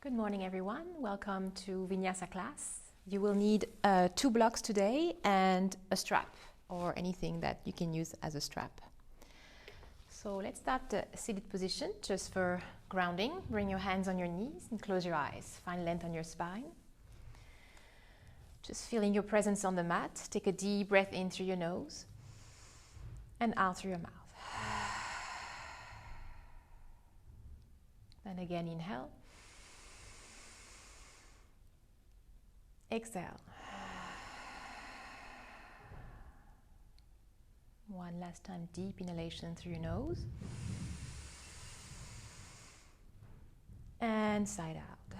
Good morning, everyone. Welcome to Vinyasa class. You will need 2 blocks today and a strap or anything that you can use as a strap. So let's start the seated position just for grounding. Bring your hands on your knees and close your eyes. Find length on your spine. Just feeling your presence on the mat. Take a deep breath in through your nose and out through your mouth. And again, inhale. Exhale. One last time, deep inhalation through your nose. And side out.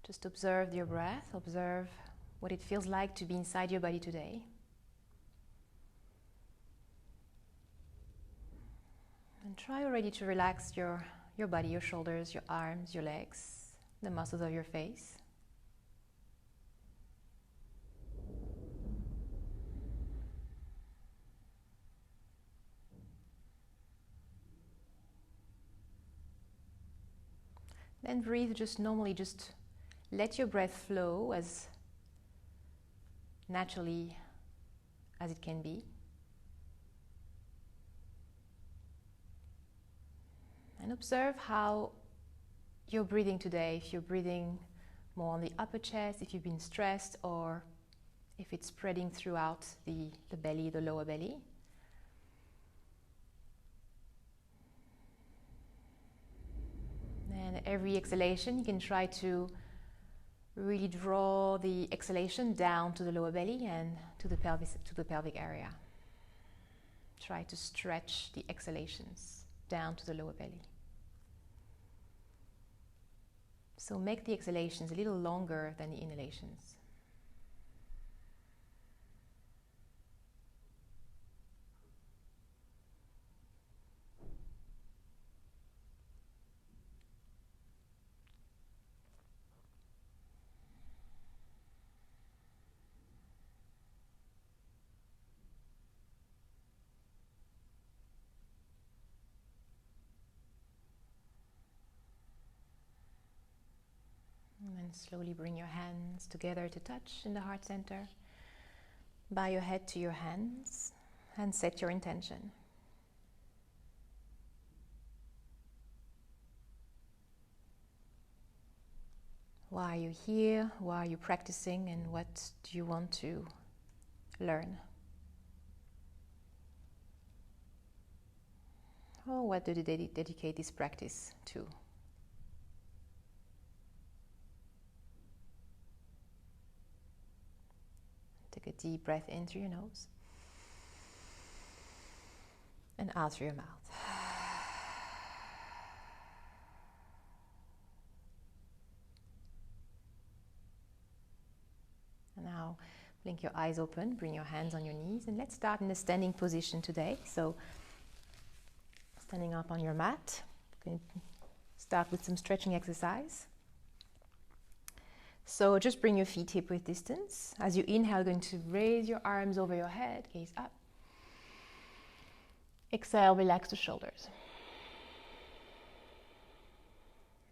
Just observe your breath. Observe what it feels like to be inside your body today. And try already to relax your body, your shoulders, your arms, your legs, the muscles of your face. Then breathe just normally, just let your breath flow as naturally as it can be. And observe how you're breathing today, if you're breathing more on the upper chest, if you've been stressed, or if it's spreading throughout the belly, the lower belly. And every exhalation, you can try to really draw the exhalation down to the lower belly and to the pelvic area. Try to stretch the exhalations down to the lower belly. So make the exhalations a little longer than the inhalations. And slowly bring your hands together to touch in the heart center. Bow your head to your hands and set your intention. Why are you here? Why are you practicing? And what do you want to learn? Or what do you dedicate this practice to? Take a deep breath in through your nose and out through your mouth. And now blink your eyes open, bring your hands on your knees, and let's start in a standing position today. So standing up on your mat, you can start with some stretching exercise. So just bring your feet hip-width distance. As you inhale, you're going to raise your arms over your head, gaze up. Exhale, relax the shoulders.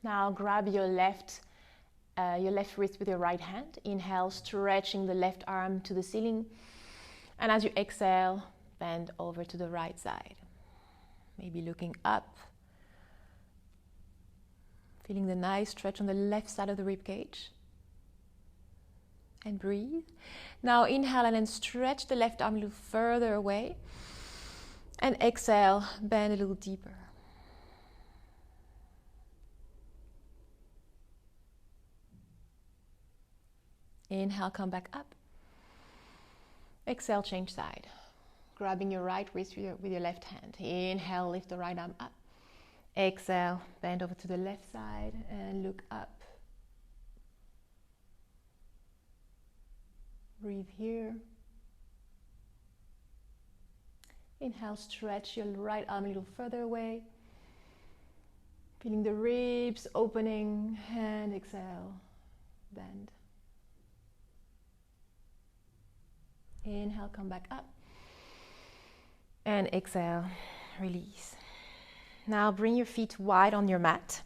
Now grab your left wrist with your right hand. Inhale, stretching the left arm to the ceiling. And as you exhale, bend over to the right side. Maybe looking up. Feeling the nice stretch on the left side of the rib cage. And breathe. Now inhale and then stretch the left arm a little further away. And exhale, bend a little deeper. Inhale, come back up. Exhale, change side. Grabbing your right wrist with your left hand. Inhale, lift the right arm up. Exhale, bend over to the left side and look up. Breathe here. Inhale, stretch your right arm a little further away. Feeling the ribs opening, and exhale, bend. Inhale, come back up. And exhale, release. Now bring your feet wide on your mat.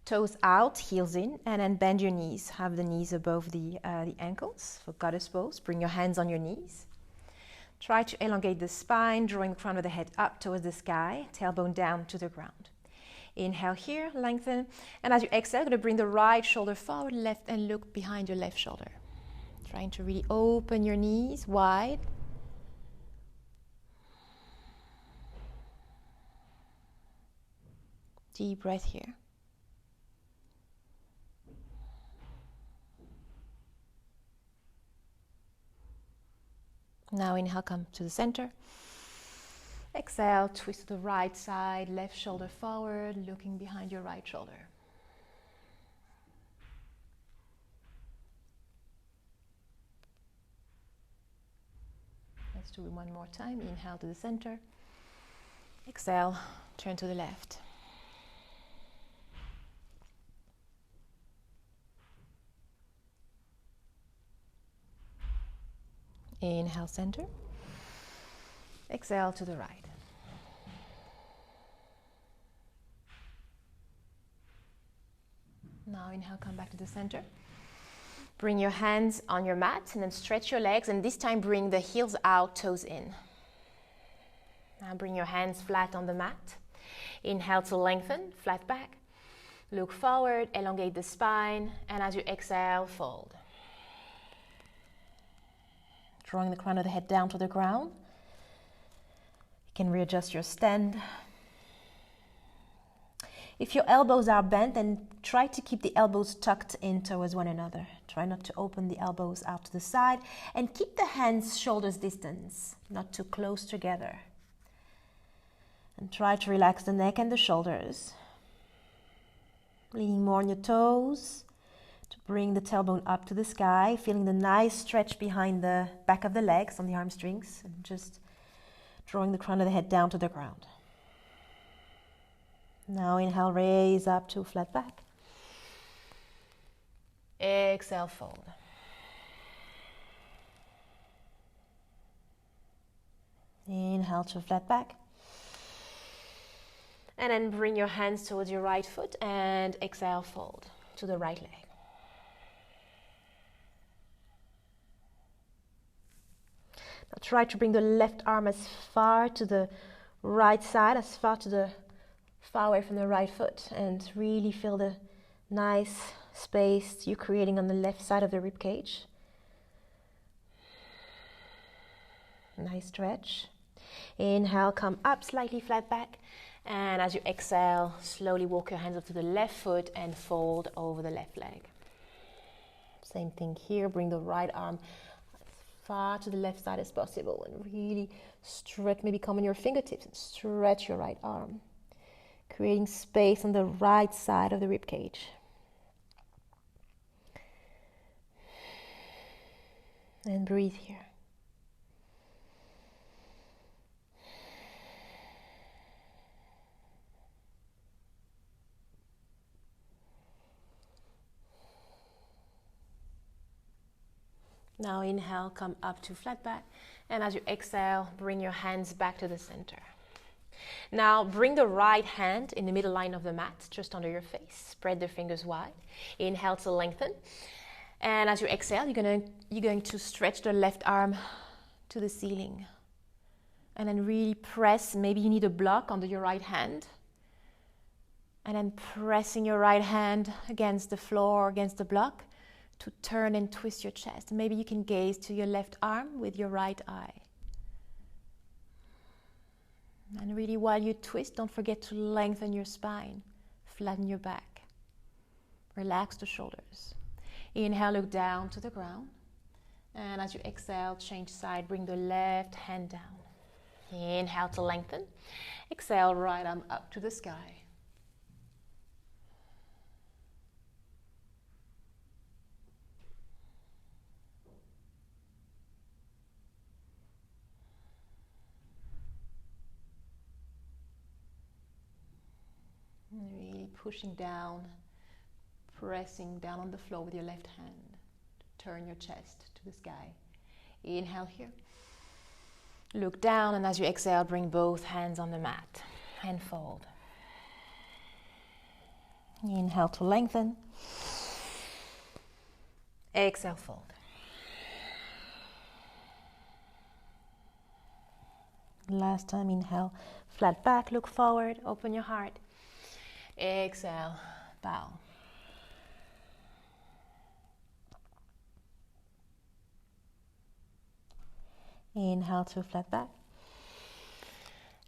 Toes out, heels in, and then bend your knees. Have the knees above the ankles for goddess pose. Bring your hands on your knees. Try to elongate the spine, drawing the crown of the head up towards the sky, tailbone down to the ground. Inhale here, lengthen, and as you exhale, you're going to bring the right shoulder forward, left, and look behind your left shoulder. Trying to really open your knees wide. Deep breath here. Now inhale, come to the center. Exhale, twist to the right side, left shoulder forward, looking behind your right shoulder. Let's do it one more time. Inhale to the center. Exhale, turn to the left. Inhale, center. Exhale to the right. Now inhale, come back to the center. Bring your hands on your mat and then stretch your legs, and this time bring the heels out, toes in. Now bring your hands flat on the mat. Inhale to lengthen, flat back. Look forward, elongate the spine, and as you exhale, fold. Drawing the crown of the head down to the ground. You can readjust your stand. If your elbows are bent, then try to keep the elbows tucked in towards one another. Try not to open the elbows out to the side, and keep the hands shoulders distance, not too close together. And try to relax the neck and the shoulders. Leaning more on your toes to bring the tailbone up to the sky, feeling the nice stretch behind the back of the legs on the arm strings, and just drawing the crown of the head down to the ground. Now inhale, raise up to flat back. Exhale, fold. Inhale to flat back. And then bring your hands towards your right foot and exhale, fold to the right leg. Now try to bring the left arm as far to the right side, as far away from the right foot, and really feel the nice space you're creating on the left side of the rib cage. Nice stretch. Inhale, come up, slightly flat back. And as you exhale, slowly walk your hands up to the left foot and fold over the left leg. Same thing here. Bring the right arm as far to the left side as possible and really stretch, maybe come on your fingertips and stretch your right arm, creating space on the right side of the rib cage. And breathe here. Now inhale, come up to flat back, and as you exhale, bring your hands back to the center. Now bring the right hand in the middle line of the mat, just under your face. Spread the fingers wide. Inhale to lengthen, and as you exhale, you're going to stretch the left arm to the ceiling, and then really press. Maybe you need a block under your right hand, and then pressing your right hand against the floor, against the block, to turn and twist your chest. Maybe you can gaze to your left arm with your right eye. And really, while you twist, don't forget to lengthen your spine, flatten your back, relax the shoulders. Inhale, look down to the ground. And as you exhale, change side, bring the left hand down. Inhale to lengthen. Exhale, right arm up to the sky. Really pushing down, pressing down on the floor with your left hand to turn your chest to the sky. Inhale here. Look down, and as you exhale, bring both hands on the mat and fold. Inhale to lengthen. Exhale, fold. Last time, inhale, flat back, look forward, open your heart. Exhale, bow. Inhale to flat back.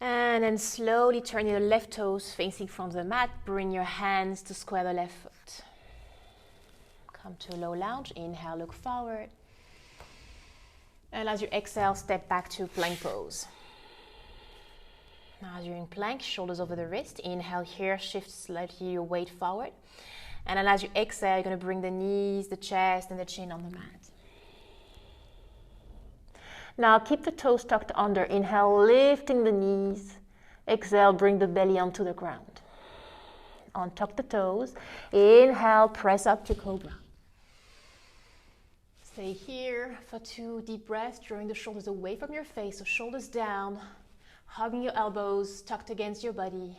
And then slowly turn your left toes facing from the mat. Bring your hands to square the left foot. Come to a low lunge. Inhale, look forward. And as you exhale, step back to plank pose. Now as you're in plank, shoulders over the wrist. Inhale here, shift slightly your weight forward. And then as you exhale, you're going to bring the knees, the chest, and the chin on the mat. Now keep the toes tucked under. Inhale, lifting the knees. Exhale, bring the belly onto the ground. Untuck the toes. Inhale, press up to cobra. Stay here for 2 deep breaths, drawing the shoulders away from your face, so shoulders down, hugging your elbows tucked against your body,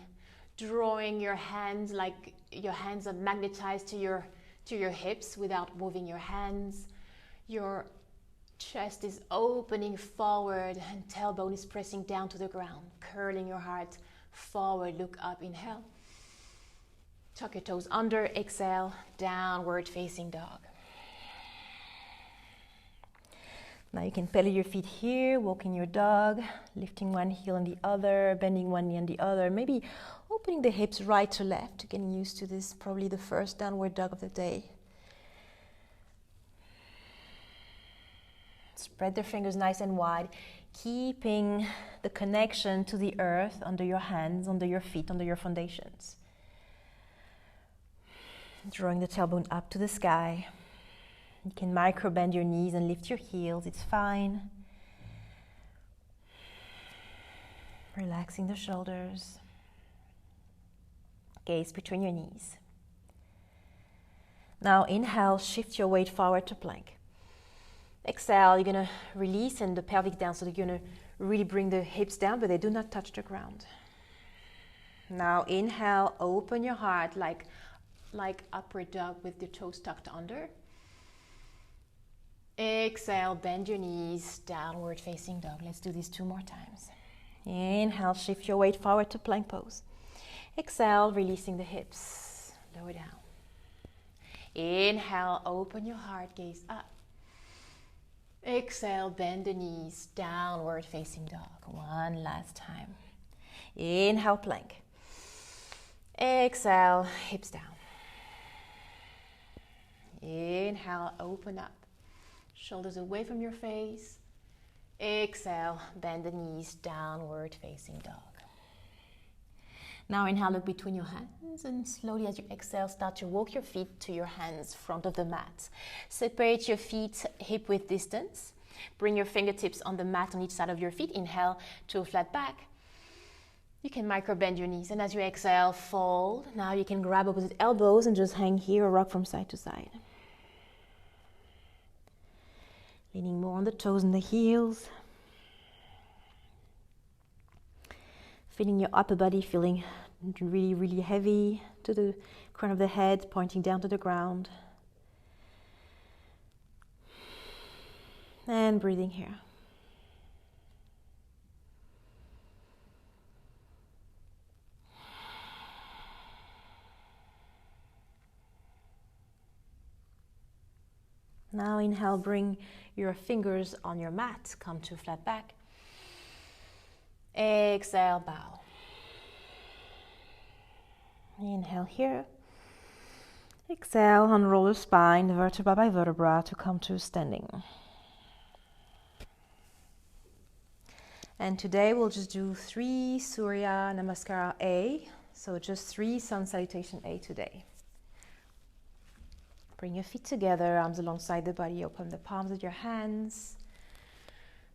drawing your hands like your hands are magnetized to your hips without moving your hands. Your chest is opening forward and tailbone is pressing down to the ground, curling your heart forward. Look up, inhale. Tuck your toes under, exhale, downward facing dog. Now you can pedal your feet here, walking your dog, lifting one heel and the other, bending one knee and the other, maybe opening the hips right to left, getting used to this, probably the first downward dog of the day. Spread the fingers nice and wide, keeping the connection to the earth under your hands, under your feet, under your foundations. Drawing the tailbone up to the sky. You can micro bend your knees and lift your heels, it's fine. Relaxing the shoulders. Gaze between your knees. Now inhale, shift your weight forward to plank. Exhale, you're going to release and the pelvic down, so you're going to really bring the hips down, but they do not touch the ground. Now inhale, open your heart like upward dog with the toes tucked under. Exhale, bend your knees, downward facing dog. Let's do this 2 more times. Inhale, shift your weight forward to plank pose. Exhale, releasing the hips, lower down. Inhale, open your heart, gaze up. Exhale, bend the knees, downward facing dog. 1 last time. Inhale, plank. Exhale, hips down. Inhale, open up. Shoulders away from your face. Exhale, bend the knees, downward facing dog. Now inhale, look between your hands, and slowly as you exhale, start to walk your feet to your hands, front of the mat. Separate your feet hip width distance. Bring your fingertips on the mat on each side of your feet. Inhale to a flat back. You can micro bend your knees, and as you exhale, fold. Now you can grab opposite elbows and just hang here or rock from side to side. Leaning more on the toes and the heels. Feeling your upper body feeling really, really heavy to the crown of the head, pointing down to the ground. And breathing here. Now inhale, bring your fingers on your mat, come to flat back. Exhale, bow. Inhale here. Exhale, unroll the spine, vertebra by vertebra, to come to standing. And today we'll just do 3 Surya Namaskara A, so just 3 Sun Salutation A today. Bring your feet together, arms alongside the body, open the palms of your hands.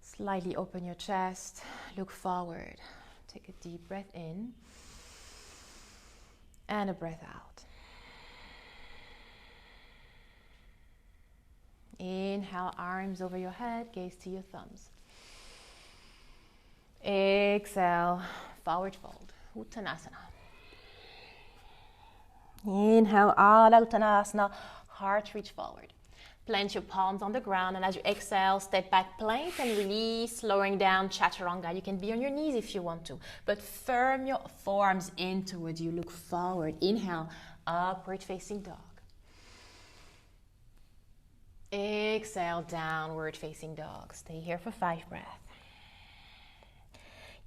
Slightly open your chest, look forward. Take a deep breath in and a breath out. Inhale, arms over your head, gaze to your thumbs. Exhale, forward fold, Uttanasana. Inhale, Adha Uttanasana, heart reach forward. Plant your palms on the ground, and as you exhale, step back plank and release, lowering down Chaturanga. You can be on your knees if you want to, but firm your forearms in towards you. Look forward. Inhale, upward facing dog. Exhale, downward facing dog. Stay here for 5 breaths.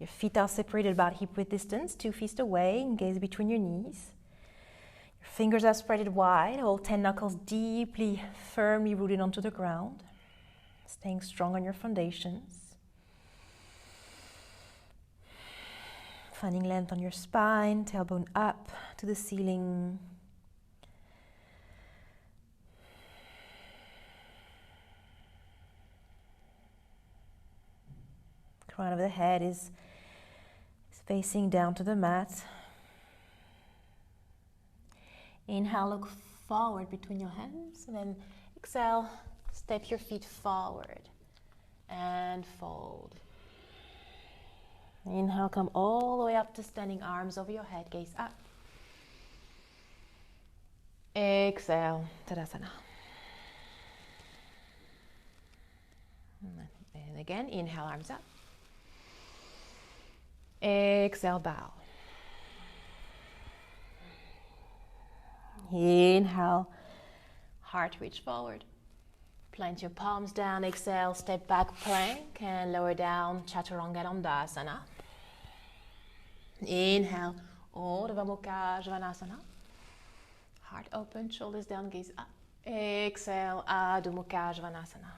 Your feet are separated about hip width distance, 2 feet away, and gaze between your knees. Your fingers are spread wide, all 10 knuckles deeply, firmly rooted onto the ground, staying strong on your foundations. Finding length on your spine, tailbone up to the ceiling. Crown of the head is facing down to the mat. Inhale, look forward between your hands, and then exhale, step your feet forward and fold. Inhale, come all the way up to standing, arms over your head, gaze up. Exhale, Tadasana. And again, inhale, arms up. Exhale, bow. Inhale, heart reach forward. Plant your palms down, exhale, step back plank and lower down Chaturanga Dandasana. Inhale, Urdhva Mukha Svanasana. Heart open, shoulders down, gaze up. Exhale, Adho Mukha Svanasana.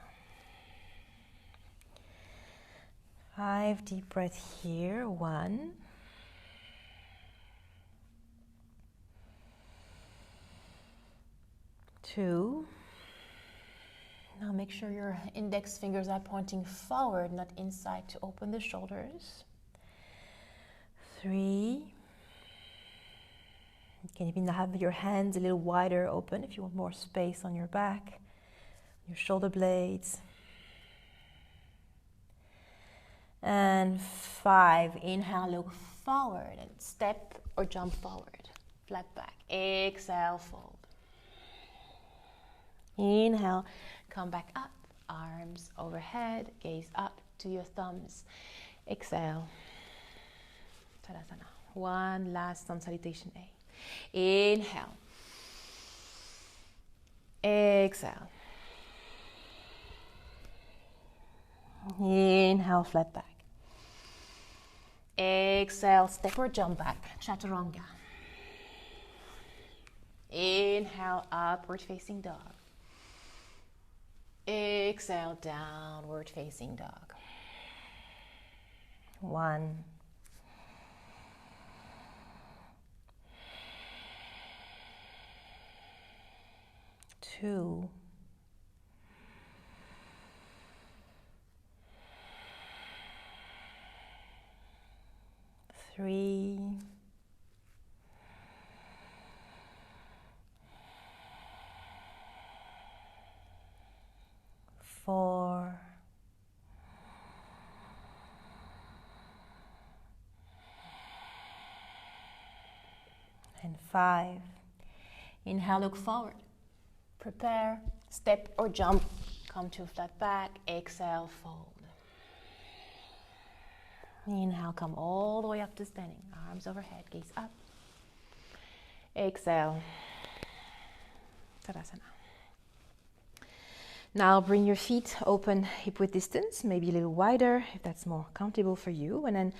5 deep breaths here. 1. 2. Now make sure your index fingers are pointing forward, not inside, to open the shoulders. 3. You can even have your hands a little wider open if you want more space on your back, your shoulder blades. And 5, inhale, look forward and step or jump forward, flat back. Exhale, fold. Inhale, come back up, arms overhead, gaze up to your thumbs. Exhale, Tadasana. One last sun salutation A. Inhale. Exhale. Inhale, flat back. Exhale, step or jump back, Chaturanga. Inhale, upward facing dog. Exhale, downward facing dog. 1. 2. 3. 4. And 5. Inhale, look forward. Prepare, step or jump. Come to a flat back. Exhale, fold. Inhale, come all the way up to standing. Arms overhead, gaze up. Exhale, Tadasana. Now bring your feet open, hip width distance, maybe a little wider if that's more comfortable for you. And then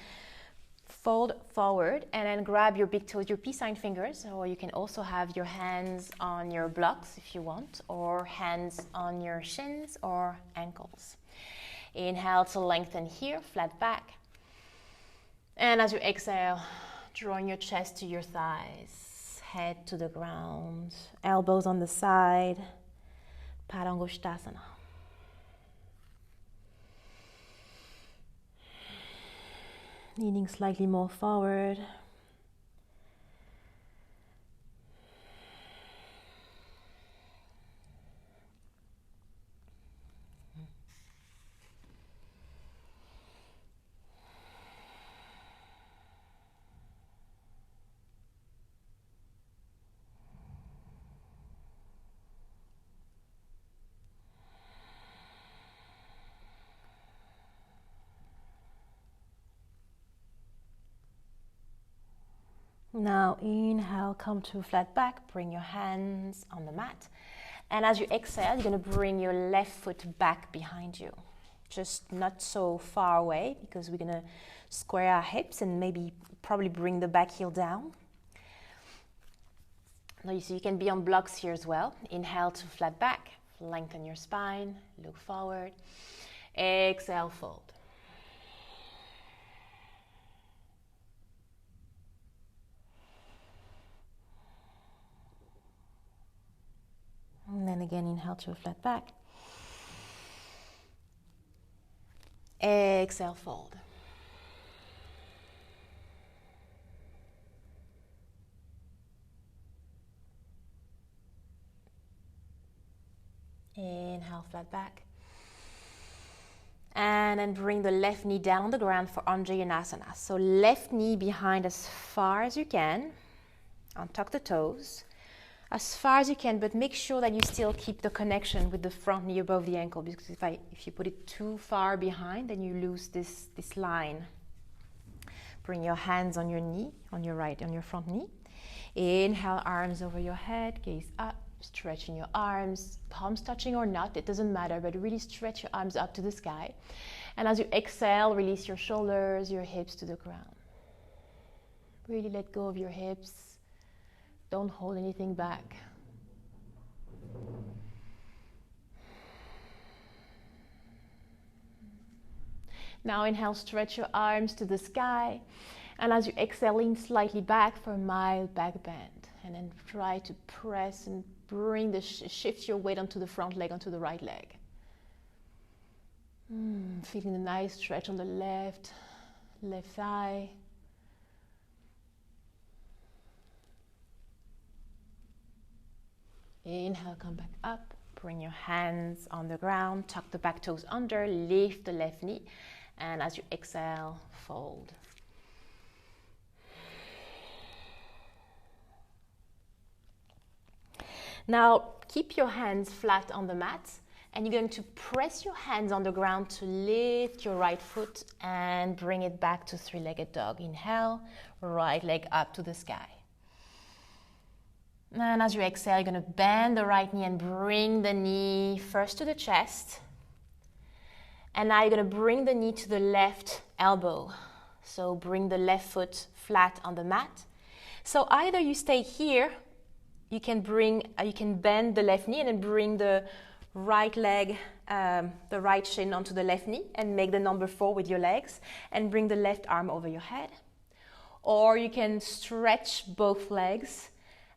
fold forward and then grab your big toes, your peace sign fingers, or you can also have your hands on your blocks if you want, or hands on your shins or ankles. Inhale to lengthen here, flat back. And as you exhale, drawing your chest to your thighs, head to the ground, elbows on the side, Padangusthasana. Leaning slightly more forward. Now inhale, come to flat back, bring your hands on the mat. And as you exhale, you're going to bring your left foot back behind you. Just not so far away, because we're going to square our hips and maybe probably bring the back heel down. Now you see you can be on blocks here as well. Inhale to flat back, lengthen your spine, look forward. Exhale, fold. And then again, inhale to a flat back. Exhale, fold. Inhale, flat back. And then bring the left knee down on the ground for Vinyasa. So left knee behind as far as you can. Untuck the toes. As far as you can, but make sure that you still keep the connection with the front knee above the ankle, because if you put it too far behind, then you lose this line. Bring your hands on your knee, on your front knee. Inhale, arms over your head, gaze up, stretching your arms, palms touching or not, it doesn't matter, but really stretch your arms up to the sky. And as you exhale, release your shoulders, your hips to the ground. Really let go of your hips. Don't hold anything back. Now inhale, stretch your arms to the sky. And as you exhale, lean slightly back for a mild back bend. And then try to press and bring shift your weight onto the front leg, onto the right leg. Feeling the nice stretch on the left thigh. Inhale, come back up, bring your hands on the ground, tuck the back toes under, lift the left knee, and as you exhale, fold. Now, keep your hands flat on the mat, and you're going to press your hands on the ground to lift your right foot and bring it back to three-legged dog. Inhale, right leg up to the sky. And as you exhale, you're going to bend the right knee and bring the knee first to the chest. And now you're going to bring the knee to the left elbow. So bring the left foot flat on the mat. So either you stay here, you can bend the left knee and then bring the right leg, the right shin onto the left knee and make the number 4 with your legs and bring the left arm over your head. Or you can stretch both legs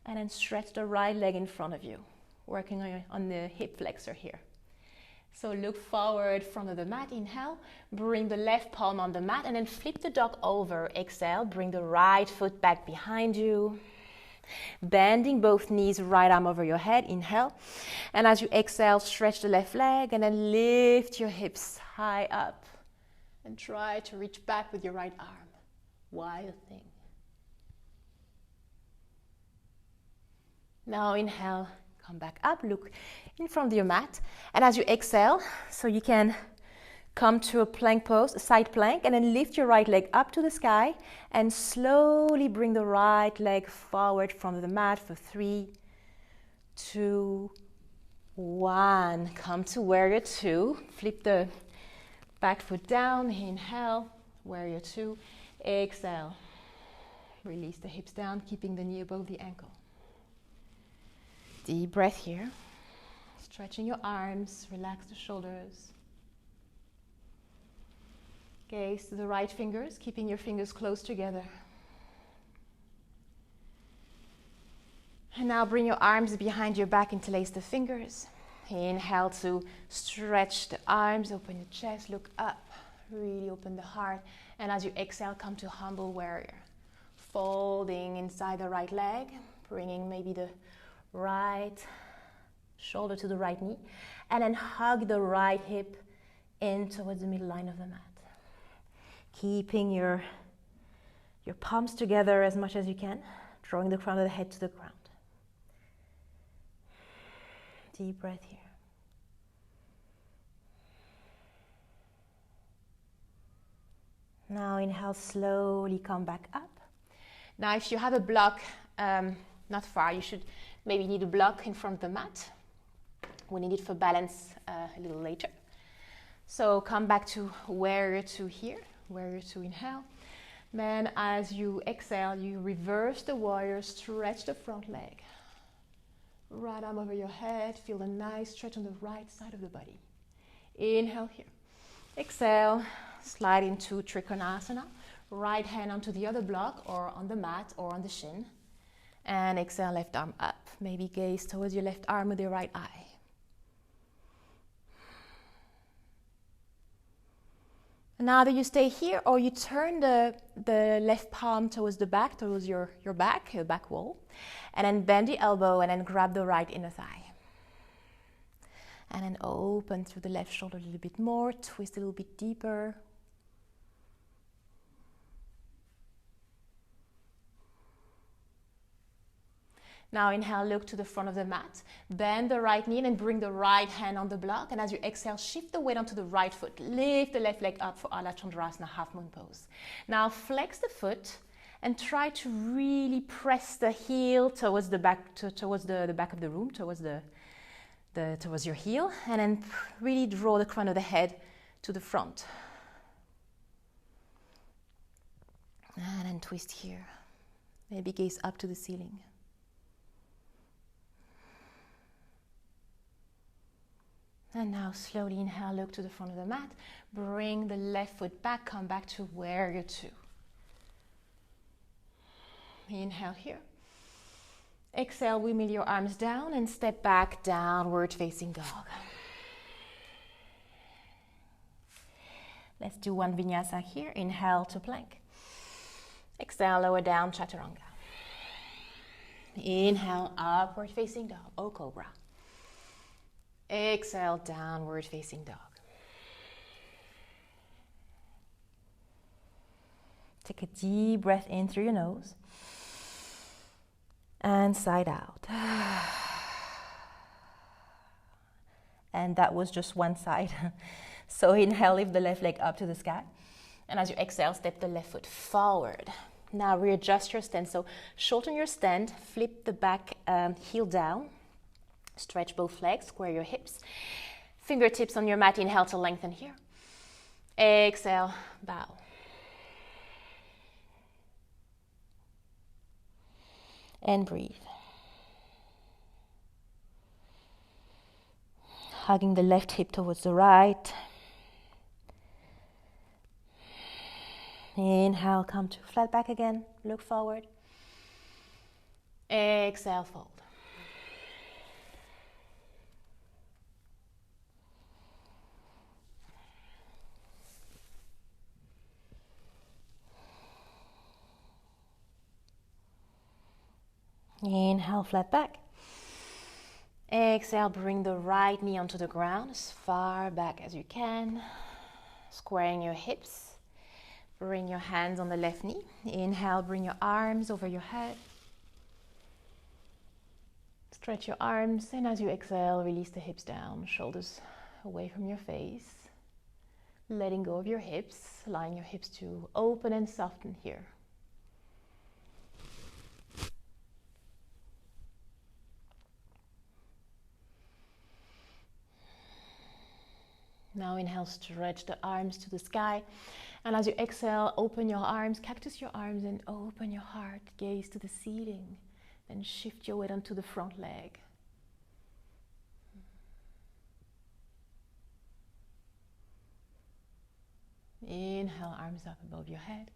and then stretch the right leg in front of you, working on the hip flexor here. So look forward front of the mat, inhale, bring the left palm on the mat and then flip the dog over, exhale, bring the right foot back behind you. Bending both knees, right arm over your head, inhale. And as you exhale, stretch the left leg and then lift your hips high up and try to reach back with your right arm. Wild thing. Now inhale, come back up, look in front of your mat. And as you exhale, so you can come to a plank pose, a side plank, and then lift your right leg up to the sky and slowly bring the right leg forward from the mat for 3, 2, 1. Come to warrior 2. Flip the back foot down, inhale, warrior 2. Exhale, release the hips down, keeping the knee above the ankle. Deep breath here. Stretching your arms, relax the shoulders. Gaze to the right fingers, keeping your fingers close together. And now bring your arms behind your back, interlace the fingers. Inhale to stretch the arms, open the chest, look up, really open the heart. And as you exhale, come to humble warrior. Folding inside the right leg, bringing maybe the right shoulder to the right knee, and then hug the right hip in towards the middle line of the mat. Keeping your palms together as much as you can, drawing the crown of the head to the ground. Deep breath here. Now inhale, slowly come back up. Now, if you have a block not far, you should maybe need a block in front of the mat. We need it for balance a little later. So come back to warrior two here, warrior two, inhale. Then as you exhale, you reverse the warrior, stretch the front leg. Right arm over your head, feel a nice stretch on the right side of the body. Inhale here. Exhale, slide into Trikonasana. Right hand onto the other block or on the mat or on the shin. And exhale, left arm up. Maybe gaze towards your left arm with your right eye. And now that you stay here, or you turn the left palm towards the back, towards your back wall, and then bend the elbow and then grab the right inner thigh. And then open through the left shoulder a little bit more, twist a little bit deeper. Now inhale, look to the front of the mat. Bend the right knee and bring the right hand on the block. And as you exhale, shift the weight onto the right foot. Lift the left leg up for Ardha Chandrasana, half moon pose. Now flex the foot and try to really press the heel towards the back, towards the back of the room, towards towards your heel. And then really draw the crown of the head to the front. And then twist here. Maybe gaze up to the ceiling. And now slowly inhale, look to the front of the mat. Bring the left foot back, come back to warrior two. Inhale here. Exhale, windmill your arms down and step back, downward facing dog. Let's do one vinyasa here. Inhale to plank. Exhale, lower down, chaturanga. Inhale, upward facing dog, O cobra. Exhale, downward facing dog. Take a deep breath in through your nose. And side out. And that was just one side. So inhale, lift the left leg up to the sky. And as you exhale, step the left foot forward. Now readjust your stance. So shorten your stand, flip the back heel down. Stretch both legs, square your hips. Fingertips on your mat, inhale to lengthen here. Exhale, bow. And breathe. Hugging the left hip towards the right. Inhale, come to flat back again. Look forward. Exhale, fold. Inhale, flat back. Exhale, bring the right knee onto the ground as far back as you can. Squaring your hips. Bring your hands on the left knee. Inhale, bring your arms over your head. Stretch your arms, and as you exhale, release the hips down, shoulders away from your face. Letting go of your hips, allowing your hips to open and soften here. Now inhale, stretch the arms to the sky. And as you exhale, open your arms, cactus your arms, and open your heart. Gaze to the ceiling. Then shift your weight onto the front leg. Inhale, arms up above your head.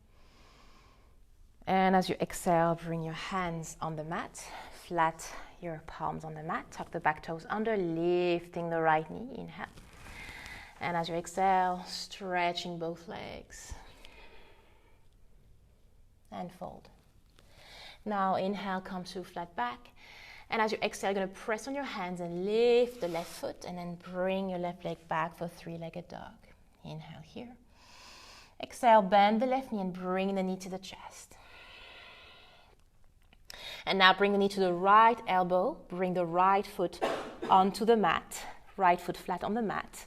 And as you exhale, bring your hands on the mat. Flat your palms on the mat. Tuck the back toes under, lifting the right knee. Inhale. And as you exhale, stretching both legs. And fold. Now inhale, come to flat back. And as you exhale, you're going to press on your hands and lift the left foot. And then bring your left leg back for three-legged dog. Inhale here. Exhale, bend the left knee and bring the knee to the chest. And now bring the knee to the right elbow. Bring the right foot onto the mat. Right foot flat on the mat.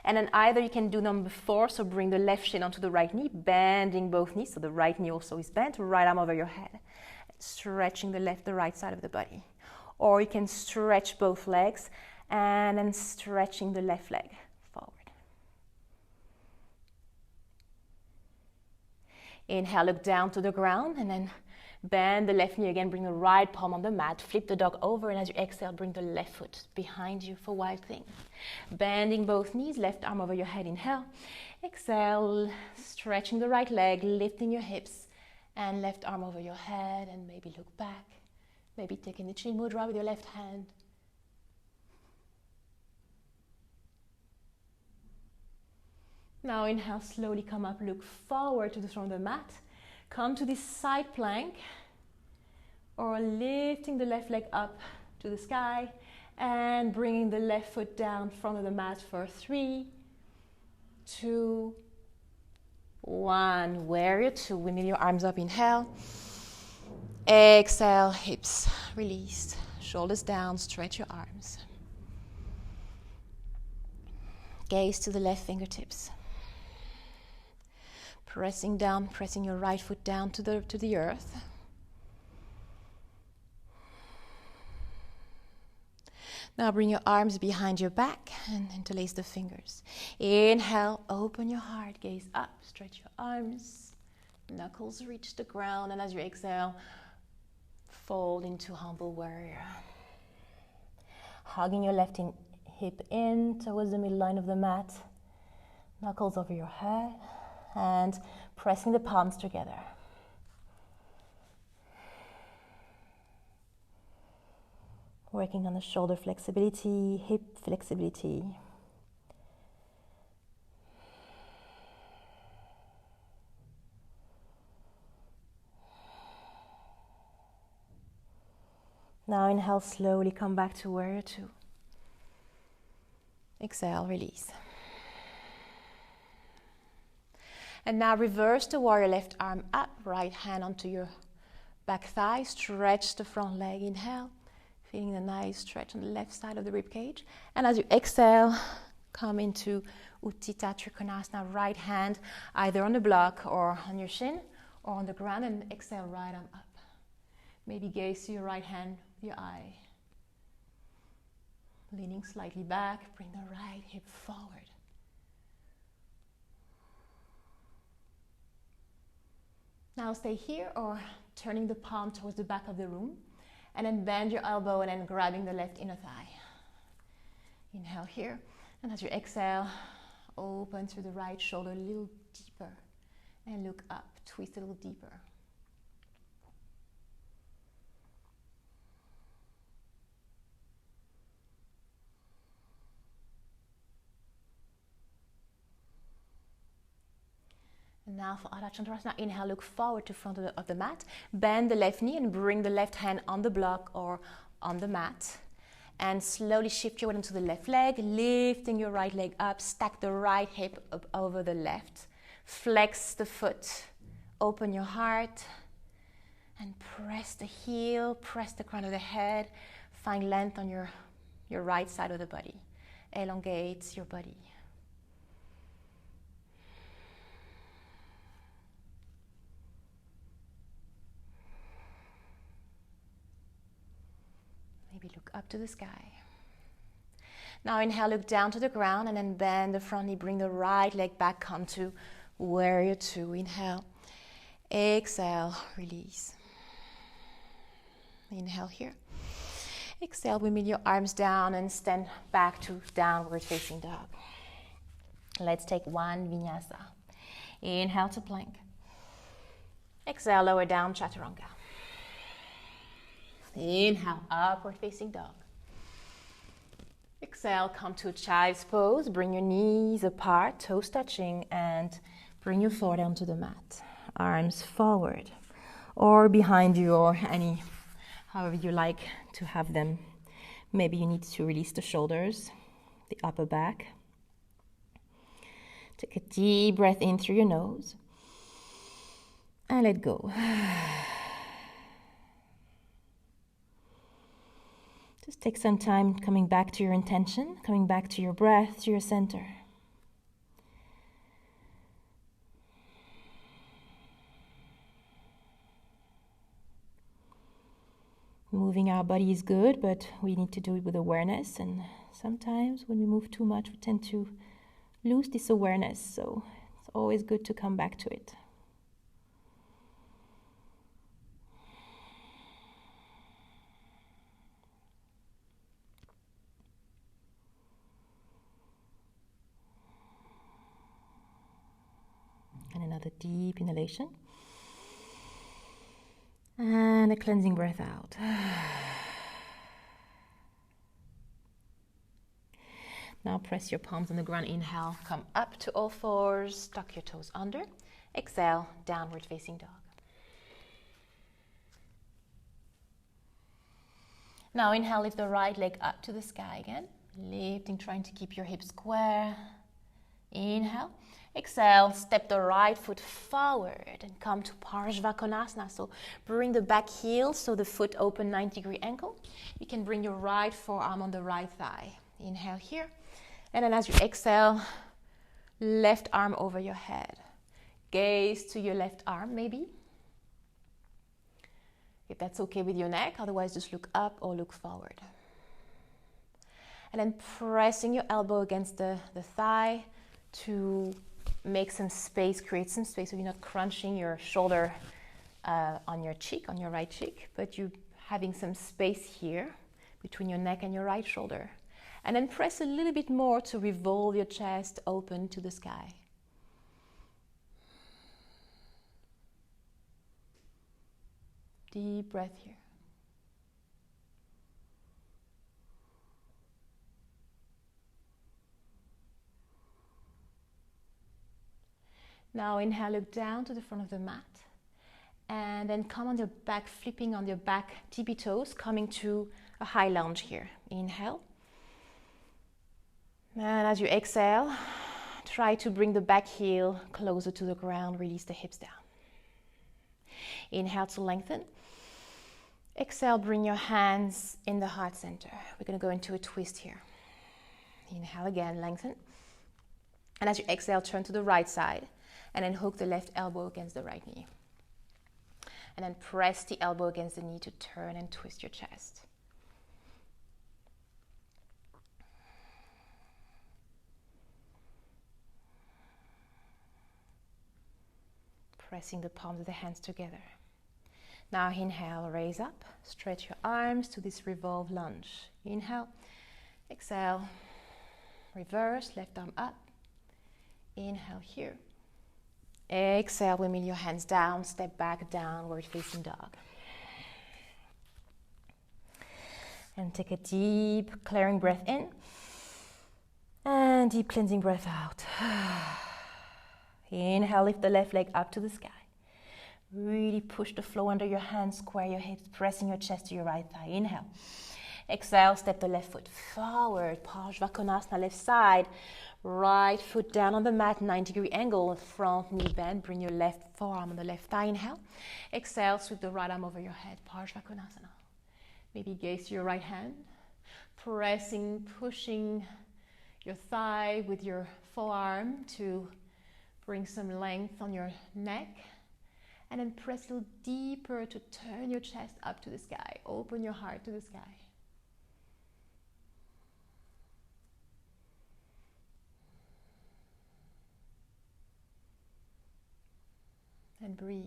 And then either you can do number 4, so bring the left shin onto the right knee, bending both knees, so the right knee also is bent, right arm over your head, stretching the right side of the body. Or you can stretch both legs and then stretching the left leg forward. Inhale, look down to the ground and then bend the left knee again, bring the right palm on the mat, flip the dog over, and as you exhale, bring the left foot behind you for wild thing. Bending both knees, left arm over your head, inhale. Exhale, stretching the right leg, lifting your hips, and left arm over your head, and maybe look back. Maybe taking the chin mudra with your left hand. Now inhale, slowly come up, look forward to the front of the mat. Come to this side plank, or lifting the left leg up to the sky and bringing the left foot down front of the mat for 3, 2, 1. Warrior 2. Windmill your arms up, inhale. Exhale, hips released, shoulders down, stretch your arms. Gaze to the left fingertips. Pressing down, pressing your right foot down to the earth. Now bring your arms behind your back and interlace the fingers. Inhale, open your heart, gaze up, stretch your arms. Knuckles reach the ground, and as you exhale, fold into humble warrior. Hugging your left hip in towards the midline of the mat. Knuckles over your head. And pressing the palms together. Working on the shoulder flexibility, hip flexibility. Now inhale, slowly come back to warrior 2. Exhale, release. And now reverse the warrior, left arm up, right hand onto your back thigh, stretch the front leg, inhale, feeling the nice stretch on the left side of the rib cage. And as you exhale, come into Utthita Trikonasana, right hand either on the block or on your shin or on the ground, and exhale, right arm up. Maybe gaze to your right hand with your eye. Leaning slightly back, bring the right hip forward. Now stay here or turning the palm towards the back of the room, and then bend your elbow and then grabbing the left inner thigh. Inhale here, and as you exhale, open through the right shoulder a little deeper and look up, twist a little deeper. And now for Adha Chandrasana, inhale, look forward to front of the mat. Bend the left knee and bring the left hand on the block or on the mat. And slowly shift your weight into the left leg, lifting your right leg up. Stack the right hip up over the left. Flex the foot. Open your heart. And press the heel, press the crown of the head. Find length on your right side of the body. Elongate your body. Maybe look up to the sky. Now inhale, look down to the ground and then bend the front knee. Bring the right leg back, come to warrior 2. Inhale. Exhale, release. Inhale here. Exhale, windmill your arms down and stand back to downward facing dog. Let's take one vinyasa. Inhale to plank. Exhale, lower down, chaturanga. Inhale, upward facing dog. Exhale, come to child's pose. Bring your knees apart, toes touching, and bring your foot onto the mat. Arms forward or behind you, or however you like to have them. Maybe you need to release the shoulders, the upper back. Take a deep breath in through your nose and let go. Just take some time coming back to your intention, coming back to your breath, to your center. Moving our body is good, but we need to do it with awareness, and sometimes when we move too much, we tend to lose this awareness, so it's always good to come back to it. And another deep inhalation. And a cleansing breath out. Now press your palms on the ground. Inhale, come up to all fours, tuck your toes under. Exhale, downward facing dog. Now inhale, lift the right leg up to the sky again. Lifting, trying to keep your hips square. Inhale. Exhale, step the right foot forward and come to Parsvakonasana. So bring the back heel, so the foot open 90-degree angle. You can bring your right forearm on the right thigh. Inhale here. And then as you exhale, left arm over your head. Gaze to your left arm maybe. If that's okay with your neck, otherwise just look up or look forward. And then pressing your elbow against the thigh to make some space, create some space so you're not crunching your shoulder on your cheek, on your right cheek, but you're having some space here between your neck and your right shoulder. And then press a little bit more to revolve your chest open to the sky. Deep breath here. Now inhale, look down to the front of the mat. And then come on your back, flipping on your back tippy toes, coming to a high lunge here. Inhale. And as you exhale, try to bring the back heel closer to the ground, release the hips down. Inhale to lengthen. Exhale, bring your hands in the heart center. We're going to go into a twist here. Inhale again, lengthen. And as you exhale, turn to the right side. And then hook the left elbow against the right knee. And then press the elbow against the knee to turn and twist your chest. Pressing the palms of the hands together. Now inhale, raise up. Stretch your arms to this revolve lunge. Inhale. Exhale. Reverse, left arm up. Inhale here. Exhale, windmill your hands down, step back, downward facing dog. And take a deep clearing breath in. And deep cleansing breath out. Inhale, lift the left leg up to the sky. Really push the flow under your hands, square your hips, pressing your chest to your right thigh. Inhale. Exhale, step the left foot forward, Parsvakonasana, left side. Right foot down on the mat, 90-degree angle, front knee bend. Bring your left forearm on the left thigh. Inhale. Exhale, sweep the right arm over your head, Parsvakonasana. Maybe gaze to your right hand. Pressing, pushing your thigh with your forearm to bring some length on your neck. And then press a little deeper to turn your chest up to the sky. Open your heart to the sky. And breathe.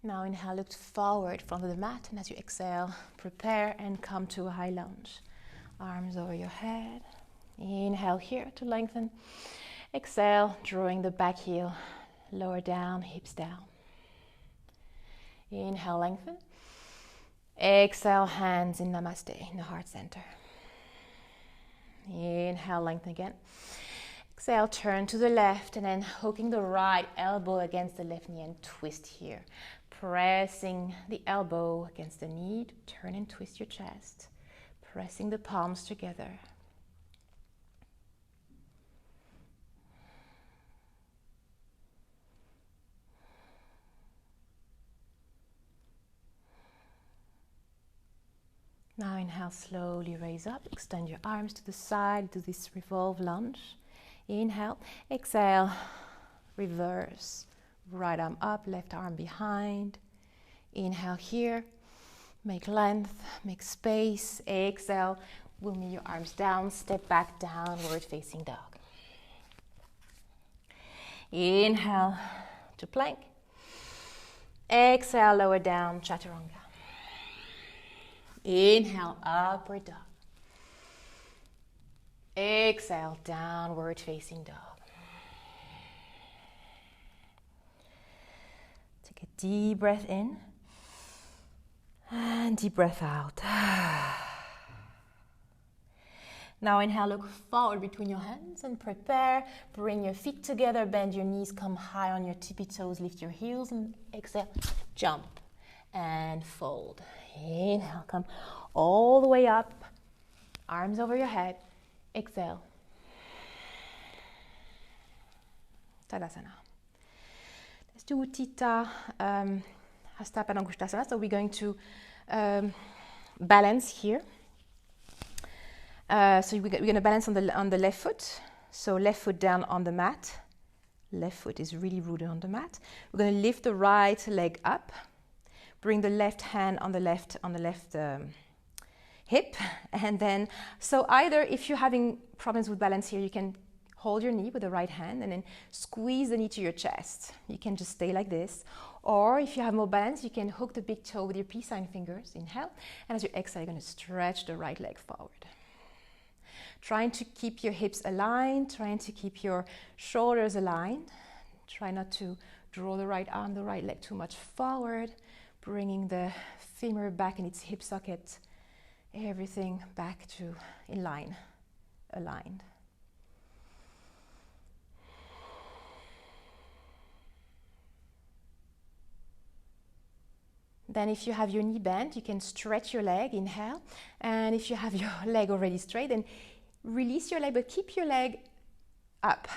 Now inhale, look forward from the mat, and as you exhale, prepare and come to a high lunge. Arms over your head. Inhale here to lengthen. Exhale, drawing the back heel lower down, hips down. Inhale, lengthen. Exhale, hands in Namaste, in the heart center. Inhale, lengthen again. Exhale, turn to the left and then hooking the right elbow against the left knee and twist here. Pressing the elbow against the knee, turn and twist your chest. Pressing the palms together. Now inhale, slowly raise up, extend your arms to the side, do this revolve lunge. Inhale, exhale, reverse. Right arm up, left arm behind. Inhale here, make length, make space. Exhale, we'll meet your arms down, step back, downward facing dog. Inhale to plank. Exhale, lower down, chaturanga. Inhale, upward dog. Exhale, downward facing dog. Take a deep breath in and deep breath out. Now inhale, look forward between your hands and prepare. Bring your feet together, bend your knees, come high on your tippy toes, lift your heels and exhale, jump and fold. Inhale, come all the way up, arms over your head. Exhale. Tadasana. Let's do Utthita Hasta Padangusthasana. So we're going to balance here. So we're going to balance on the left foot. So left foot down on the mat. Left foot is really rooted on the mat. We're going to lift the right leg up. Bring the left hand on the left hip, and then so either if you're having problems with balance here, you can hold your knee with the right hand and then squeeze the knee to your chest. You can just stay like this, or if you have more balance, you can hook the big toe with your peace sign fingers. Inhale, and as you exhale, you're going to stretch the right leg forward, trying to keep your hips aligned, trying to keep your shoulders aligned. Try not to draw the right arm, the right leg too much forward, bringing the femur back in its hip socket. Everything back to in line, aligned. Then if you have your knee bent, you can stretch your leg, inhale. And if you have your leg already straight, then release your leg, but keep your leg up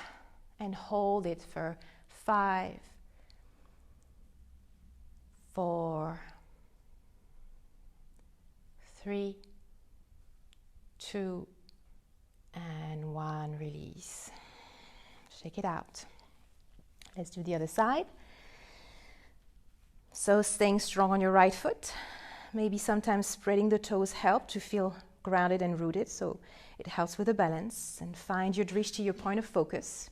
and hold it for 5, 4, 3, 2, and 1. Release. Shake it out. Let's do the other side. So staying strong on your right foot. Maybe sometimes spreading the toes help to feel grounded and rooted. So it helps with the balance. And find your drishti, your point of focus.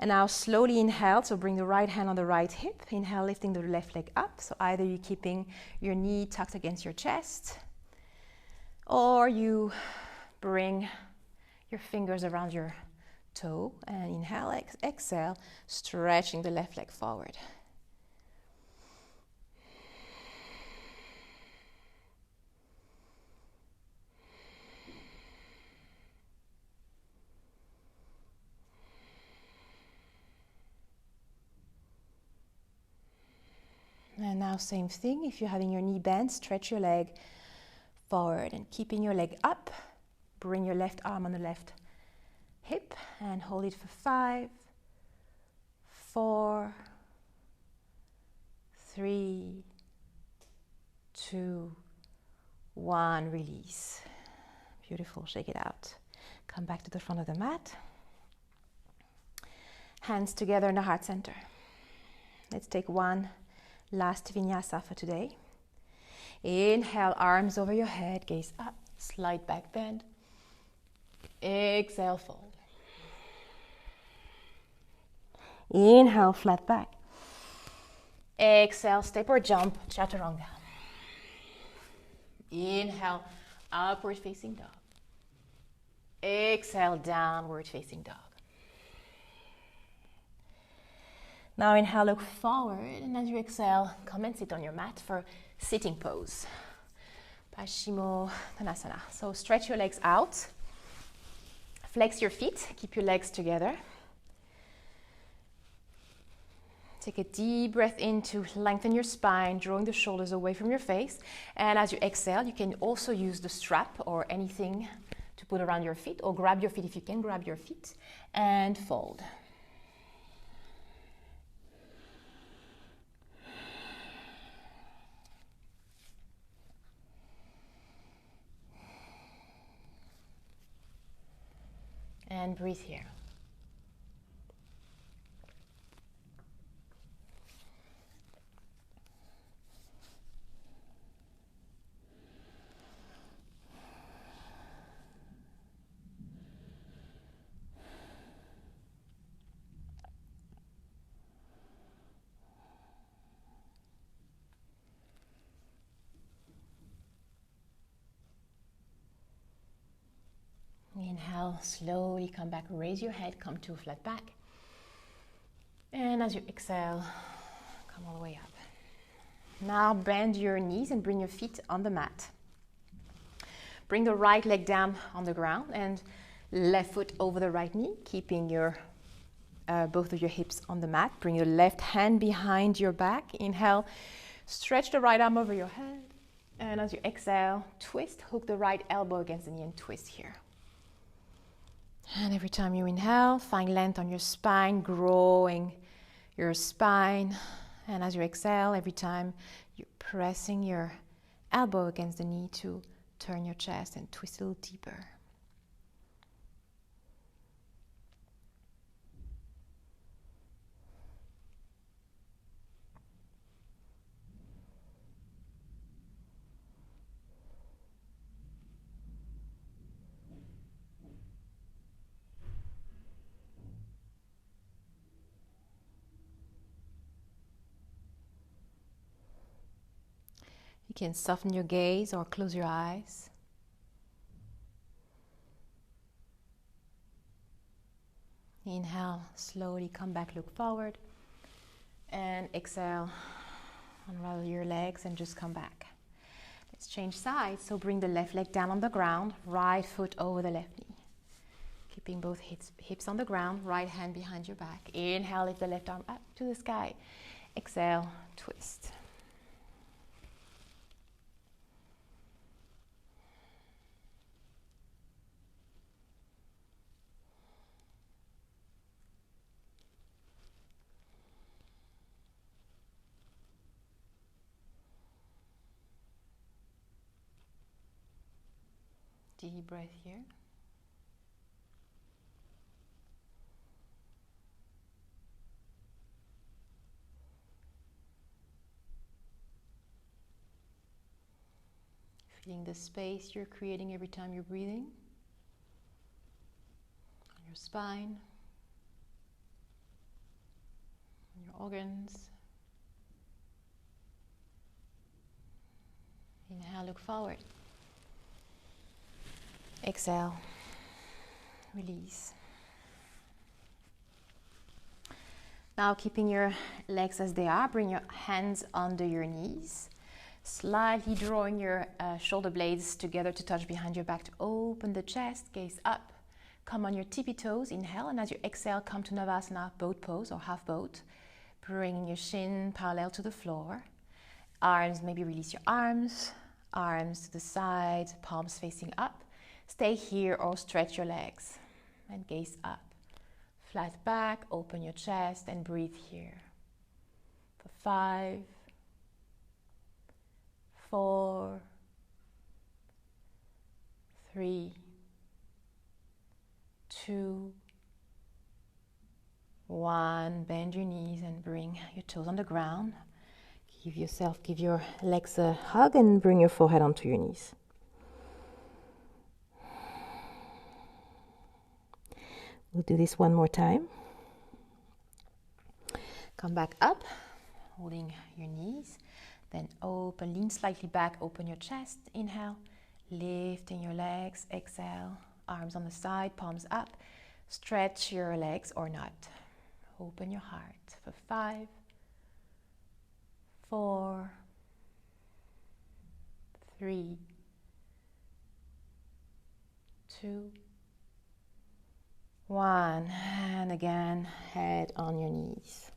And now slowly inhale. So bring the right hand on the right hip. Inhale, lifting the left leg up. So either you're keeping your knee tucked against your chest, or you bring your fingers around your toe and inhale, exhale, stretching the left leg forward. And now same thing, if you're having your knee bent, stretch your leg forward and keeping your leg up, bring your left arm on the left hip and hold it for 5, 4, 3, 2, 1. Release. Beautiful. Shake it out. Come back to the front of the mat. Hands together in the heart center. Let's take one last vinyasa for today. Inhale, arms over your head, gaze up, slight back bend. Exhale, fold. Inhale, flat back. Exhale, step or jump, chaturanga. Inhale, upward facing dog. Exhale, downward facing dog. Now inhale, look forward, and as you exhale, come and sit on your mat for sitting pose. Paschimottanasana. So stretch your legs out, flex your feet, keep your legs together. Take a deep breath in to lengthen your spine, drawing the shoulders away from your face. And as you exhale, you can also use the strap or anything to put around your feet, or grab your feet if you can, grab your feet, and fold. And breathe here. Inhale, slowly come back, raise your head, come to a flat back. And as you exhale, come all the way up. Now bend your knees and bring your feet on the mat. Bring the right leg down on the ground and left foot over the right knee, keeping your both of your hips on the mat. Bring your left hand behind your back. Inhale, stretch the right arm over your head. And as you exhale, twist, hook the right elbow against the knee and twist here. And every time you inhale, find length on your spine, growing your spine. And as you exhale, every time you're pressing your elbow against the knee to turn your chest and twist a little deeper. You can soften your gaze or close your eyes. Inhale, slowly come back, look forward. And exhale, unravel your legs and just come back. Let's change sides. So bring the left leg down on the ground, right foot over the left knee. Keeping both hips on the ground, right hand behind your back. Inhale, lift the left arm up to the sky. Exhale, twist. Deep breath here. Feeling the space you're creating every time you're breathing on your spine, on your organs. Inhale, look forward. Exhale, release. Now keeping your legs as they are, bring your hands under your knees. Slightly drawing your shoulder blades together to touch behind your back to open the chest, gaze up. Come on your tippy toes, inhale, and as you exhale, come to Navasana, boat pose or half boat. Bringing your shin parallel to the floor. Arms, maybe release your arms to the side, palms facing up. Stay here or stretch your legs and gaze up. Flat back, open your chest and breathe here. For 5, 4, 3, 2, 1. Bend your knees and bring your toes on the ground. Give your legs a hug and bring your forehead onto your knees. We'll do this one more time. Come back up, holding your knees. Then open, lean slightly back, open your chest. Inhale, lifting your legs. Exhale, arms on the side, palms up. Stretch your legs or not. Open your heart for 5, 4, 3, 2, 1, and again, head on your knees.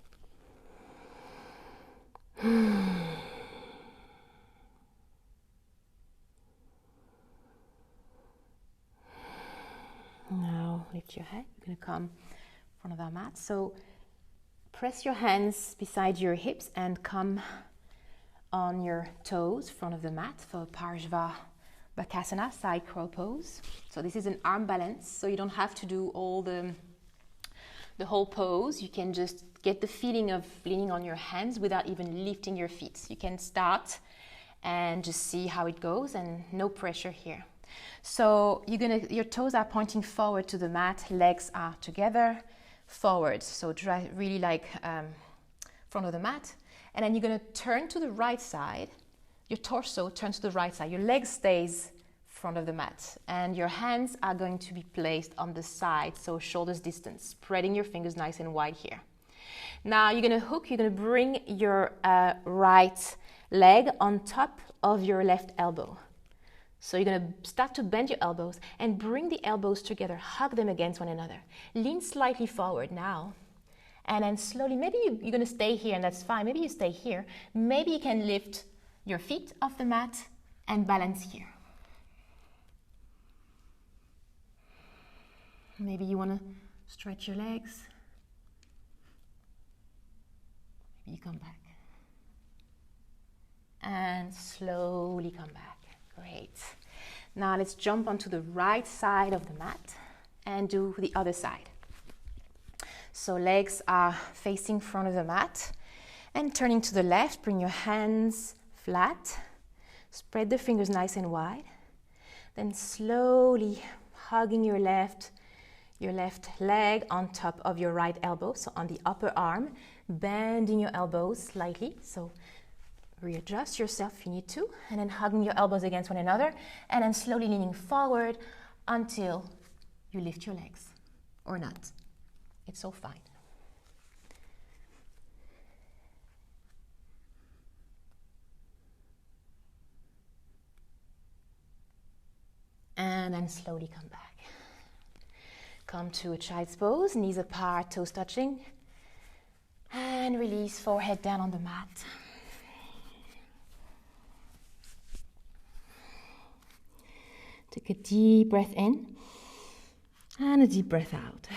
Now lift your head. You're going to come in front of our mat. So press your hands beside your hips and come on your toes, front of the mat for Parshva Bakasana, side crow pose. So this is an arm balance, so you don't have to do all the whole pose. You can just get the feeling of leaning on your hands without even lifting your feet. You can start and just see how it goes, and no pressure here. So your toes are pointing forward to the mat, legs are together, forward. So try really like front of the mat, and then you're going to turn to the right side. Your torso turns to the right side. Your leg stays front of the mat, and your hands are going to be placed on the side, so shoulders distance, spreading your fingers nice and wide here. Now you're going to hook, you're going to bring your right leg on top of your left elbow. So you're going to start to bend your elbows and bring the elbows together, hug them against one another. Lean slightly forward now, and then slowly, maybe you're going to stay here and that's fine. Maybe you stay here. Maybe you can lift your feet off the mat and balance here. Maybe you want to stretch your legs. Maybe you come back. And slowly come back. Great. Now let's jump onto the right side of the mat and do the other side. So legs are facing front of the mat and turning to the left, bring your hands flat. Spread the fingers nice and wide. Then slowly hugging your left leg on top of your right elbow, so on the upper arm, bending your elbows slightly. So readjust yourself if you need to, and then hugging your elbows against one another, and then slowly leaning forward until you lift your legs, or not. It's all fine. And then slowly come back. Come to a child's pose, knees apart, toes touching, and release, forehead down on the mat. Take a deep breath in and a deep breath out.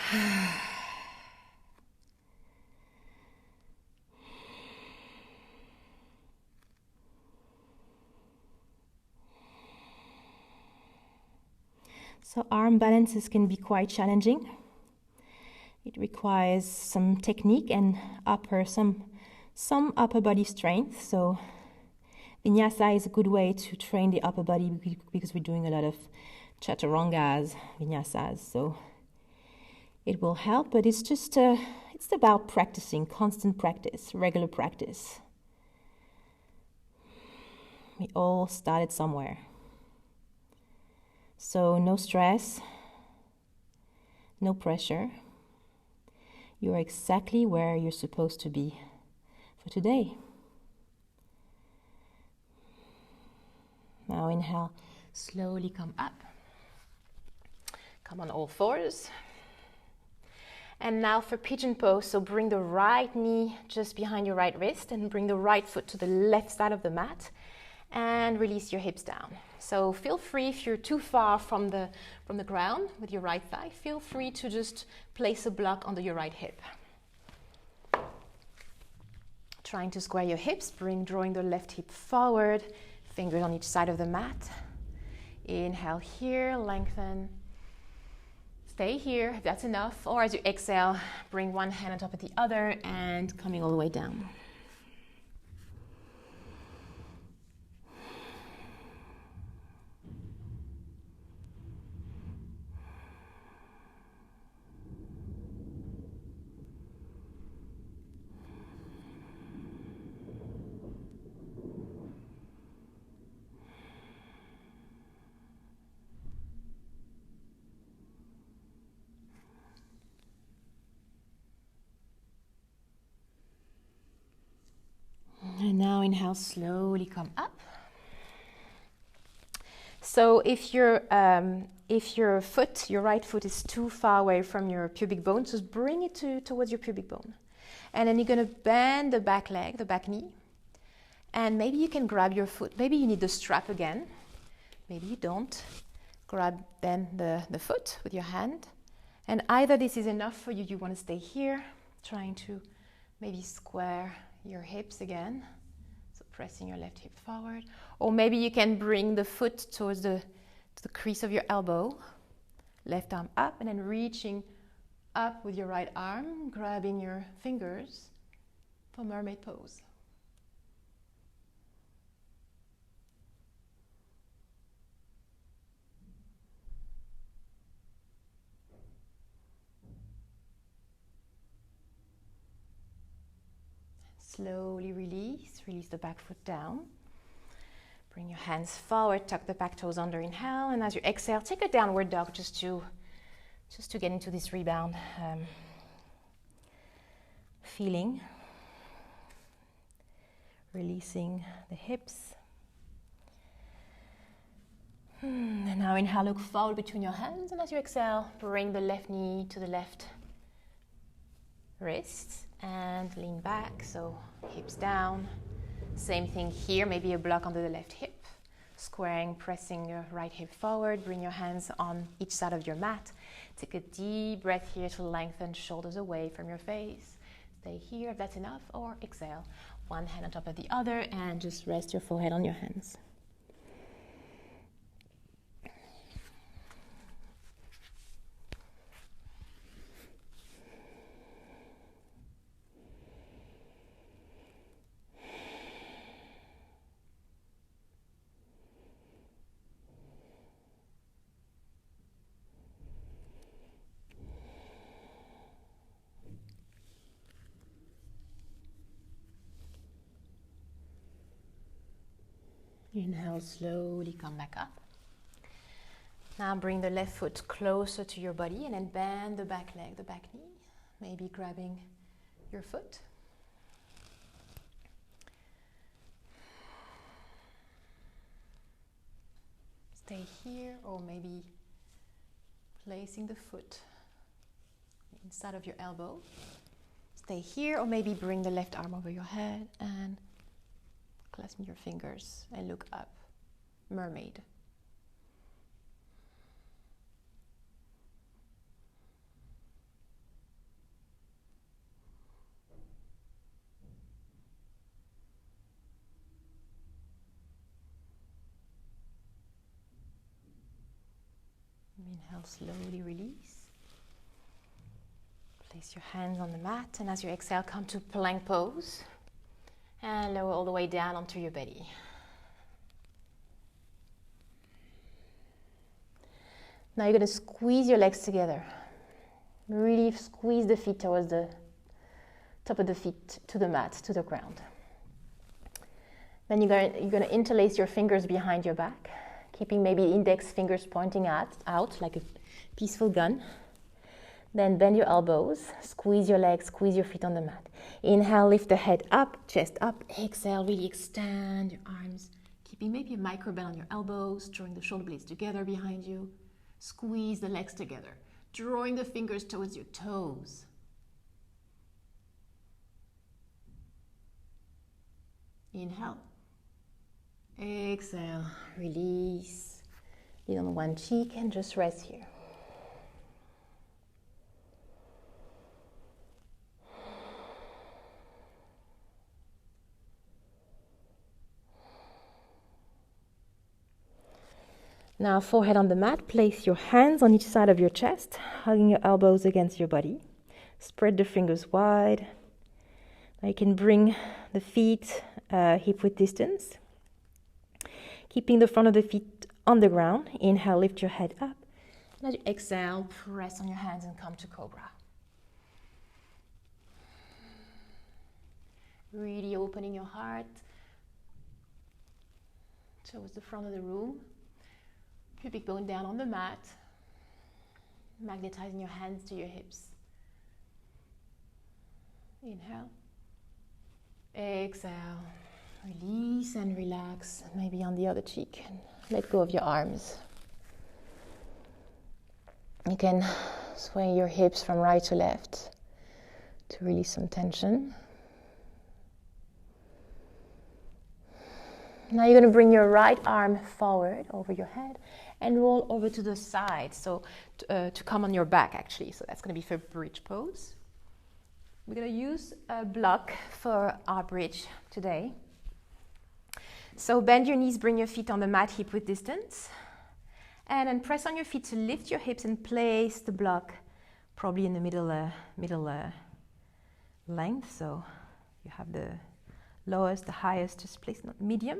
So arm balances can be quite challenging. It requires some technique and some upper body strength. So Vinyasa is a good way to train the upper body because we're doing a lot of chaturangas, vinyasas. So it will help, but it's just it's about practicing, constant practice, regular practice. We all started somewhere. So no stress, no pressure. You're exactly where you're supposed to be for today. Now inhale, slowly come up. Come on all fours. And now for pigeon pose, so bring the right knee just behind your right wrist and bring the right foot to the left side of the mat and release your hips down. So feel free, if you're too far from the ground with your right thigh, feel free to just place a block under your right hip. Trying to square your hips, drawing the left hip forward, fingers on each side of the mat. Inhale here, lengthen. Stay here if that's enough, or as you exhale, bring one hand on top of the other and coming all the way down. And now inhale, slowly come up. So if your right foot is too far away from your pubic bone, just bring it towards your pubic bone. And then you're going to bend the back leg, the back knee. And maybe you can grab your foot. Maybe you need the strap again. Maybe you don't. Grab then the foot with your hand. And either this is enough for you, you want to stay here, trying to maybe square your hips again, so pressing your left hip forward, or maybe you can bring the foot towards the crease of your elbow, left arm up, and then reaching up with your right arm, grabbing your fingers for mermaid pose. Slowly release the back foot down. Bring your hands forward, tuck the back toes under, inhale, and as you exhale, take a downward dog just to get into this rebound feeling. Releasing the hips. And now inhale, look forward between your hands, and as you exhale, bring the left knee to the left wrist and lean back, so hips down. Same thing here, maybe a block under the left hip. Squaring, pressing your right hip forward, bring your hands on each side of your mat. Take a deep breath here to lengthen shoulders away from your face. Stay here if that's enough, or exhale. One hand on top of the other and just rest your forehead on your hands. Inhale, slowly come back up. Now bring the left foot closer to your body and then bend the back leg, the back knee, maybe grabbing your foot. Stay here, or maybe placing the foot inside of your elbow. Stay here, or maybe bring the left arm over your head and clasp your fingers and look up, mermaid. Inhale, slowly release. Place your hands on the mat, and as you exhale, come to plank pose. And lower all the way down onto your belly. Now you're going to squeeze your legs together. Really squeeze the feet towards the top of the feet to the mat, to the ground. Then you're going to interlace your fingers behind your back, keeping maybe index fingers pointing out like a peaceful gun. Then bend your elbows, squeeze your legs, squeeze your feet on the mat. Inhale, lift the head up, chest up. Exhale, really extend your arms, keeping maybe a micro bend on your elbows, drawing the shoulder blades together behind you. Squeeze the legs together, drawing the fingers towards your toes. Inhale. Exhale, release. Lean on one cheek and just rest here. Now, forehead on the mat, place your hands on each side of your chest, hugging your elbows against your body. Spread the fingers wide. Now you can bring the feet hip-width distance. Keeping the front of the feet on the ground. Inhale, lift your head up. And as you exhale, press on your hands and come to Cobra. Really opening your heart towards the front of the room. Pubic bone down on the mat, magnetizing your hands to your hips. Inhale. Exhale. Release and relax. Maybe on the other cheek. And let go of your arms. You can sway your hips from right to left to release some tension. Now you're going to bring your right arm forward over your head and roll over to the side, so to come on your back actually. So that's going to be for bridge pose. We're going to use a block for our bridge today. So bend your knees, bring your feet on the mat, hip-width distance. And then press on your feet to lift your hips and place the block probably in the middle length. So you have the lowest, the highest, just place medium,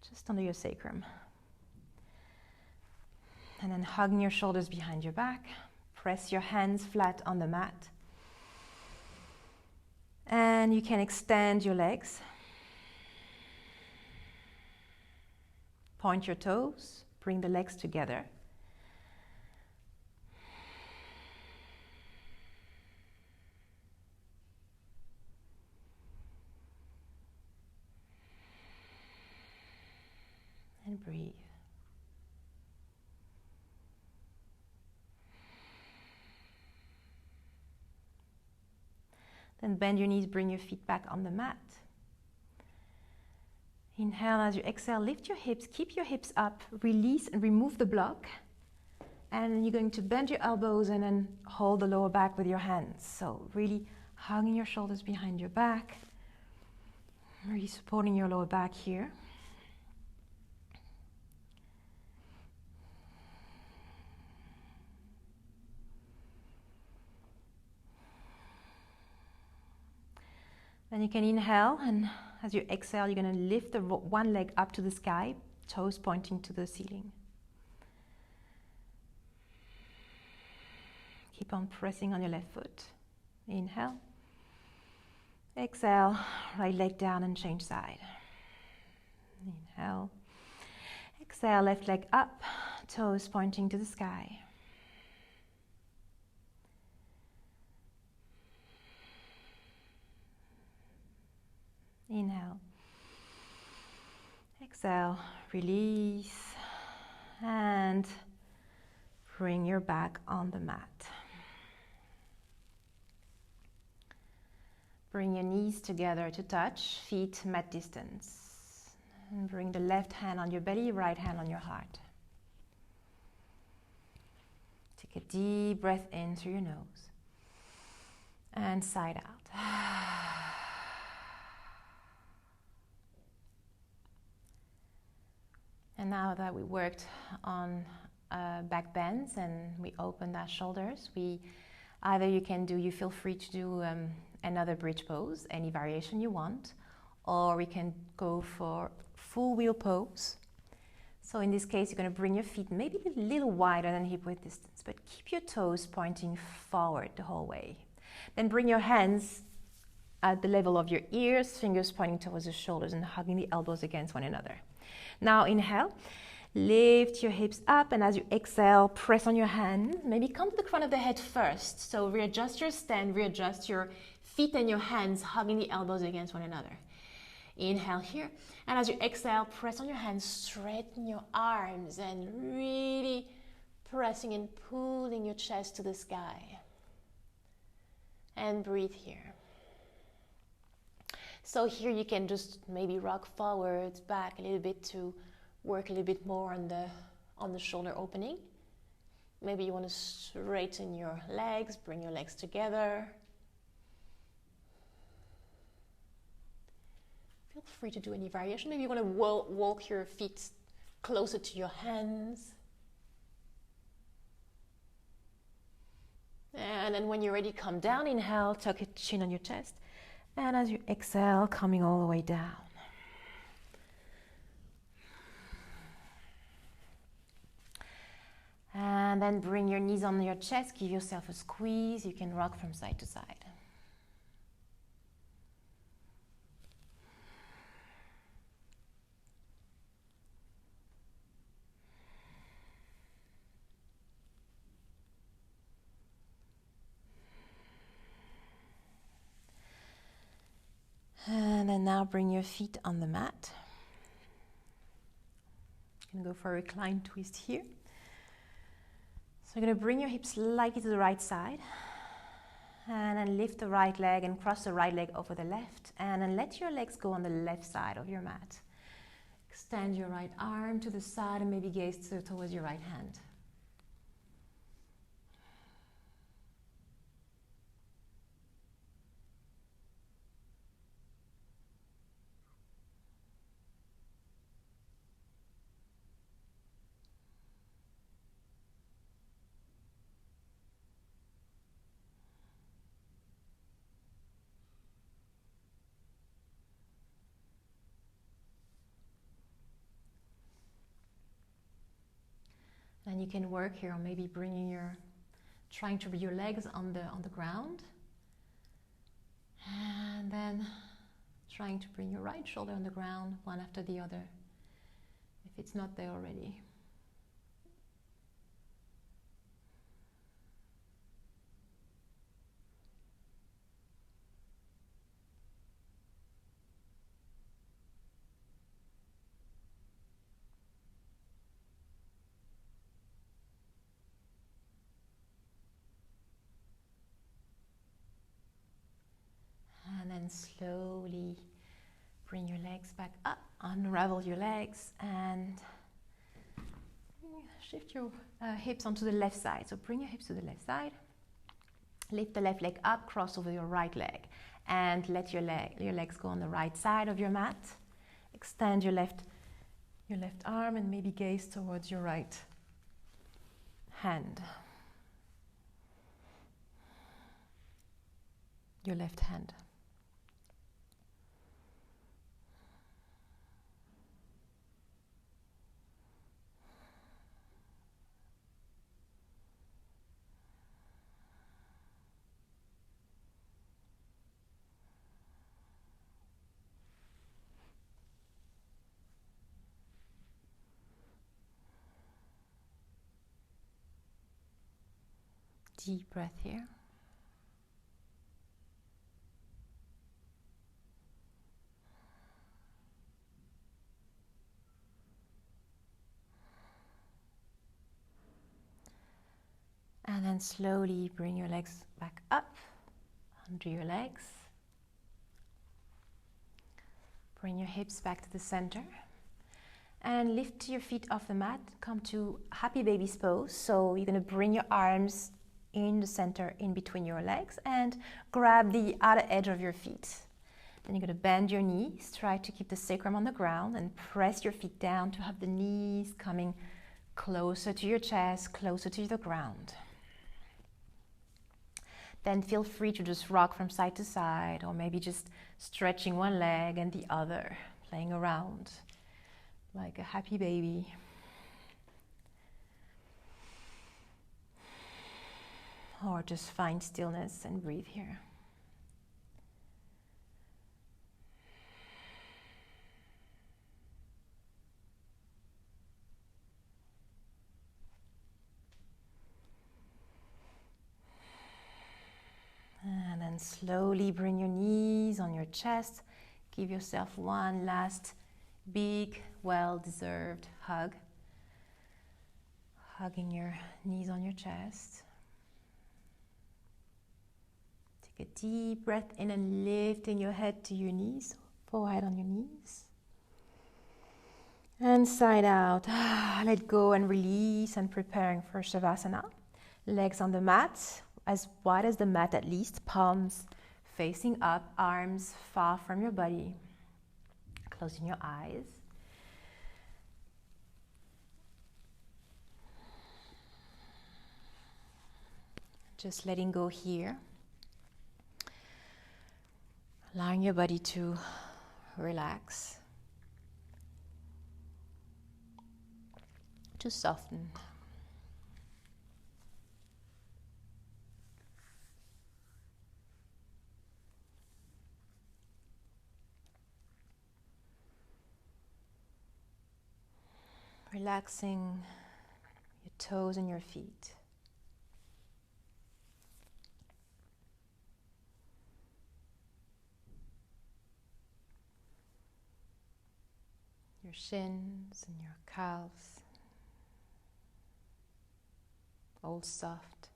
just under your sacrum. And then hugging your shoulders behind your back. Press your hands flat on the mat. And you can extend your legs. Point your toes, bring the legs together. And breathe. Then bend your knees, bring your feet back on the mat. Inhale, as you exhale, lift your hips, keep your hips up, release and remove the block. And you're going to bend your elbows and then hold the lower back with your hands. So really hugging your shoulders behind your back, really supporting your lower back here. Then you can inhale, and as you exhale, you're going to lift the one leg up to the sky, toes pointing to the ceiling. Keep on pressing on your left foot. Inhale. Exhale, right leg down and change side. Inhale. Exhale, left leg up, toes pointing to the sky. Inhale. Exhale, release, and bring your back on the mat. Bring your knees together to touch, feet mat distance. And bring the left hand on your belly, right hand on your heart. Take a deep breath in through your nose. And side out. And now that we worked on back bends and we opened our shoulders, you feel free to do another bridge pose, any variation you want, or we can go for full wheel pose. So in this case, you're going to bring your feet maybe a little wider than hip width distance, but keep your toes pointing forward the whole way. Then bring your hands at the level of your ears, fingers pointing towards the shoulders and hugging the elbows against one another. Now inhale, lift your hips up, and as you exhale, press on your hand. Maybe come to the front of the head first. So readjust your stand, readjust your feet and your hands, hugging the elbows against one another. Inhale here, and as you exhale, press on your hands, straighten your arms, and really pressing and pulling your chest to the sky. And breathe here. So here you can just maybe rock forwards, back a little bit to work a little bit more on the shoulder opening. Maybe you want to straighten your legs, bring your legs together. Feel free to do any variation. Maybe you want to walk your feet closer to your hands. And then when you're ready, come down. Inhale, tuck your chin on your chest. And as you exhale, coming all the way down. And then bring your knees on your chest, give yourself a squeeze. You can rock from side to side. And then now bring your feet on the mat. You can go for a reclined twist here. So you're going to bring your hips slightly to the right side. And then lift the right leg and cross the right leg over the left. And then let your legs go on the left side of your mat. Extend your right arm to the side and maybe gaze towards your right hand. And you can work here on maybe trying to bring your legs on the ground. And then trying to bring your right shoulder on the ground, one after the other. if it's not there already. And then slowly bring your legs back up, unravel your legs, and shift your hips onto the left side. So bring your hips to the left side, lift the left leg up, cross over your right leg, and let your legs go on the right side of your mat. Extend your left arm and maybe gaze towards your right hand, your left hand. Deep breath here. And then slowly bring your legs back up onto your legs. Bring your hips back to the center. And lift your feet off the mat. Come to happy baby's pose. So you're going to bring your arms in the center, in between your legs, and grab the outer edge of your feet. Then you're going to bend your knees. Try to keep the sacrum on the ground and press your feet down to have the knees coming closer to your chest, closer to the ground. Then feel free to just rock from side to side, or maybe just stretching one leg and the other, playing around like a happy baby. Or just find stillness and breathe here. And then slowly bring your knees on your chest. Give yourself one last big, well-deserved hug. Hugging your knees on your chest. Take a deep breath in and lifting your head to your knees, forehead on your knees. And side out. Let go and release, and preparing for Shavasana. Legs on the mat, as wide as the mat at least, palms facing up, arms far from your body. Closing your eyes. Just letting go here. Allowing your body to relax, to soften. Relaxing your toes and your feet. Your shins and your calves, all soft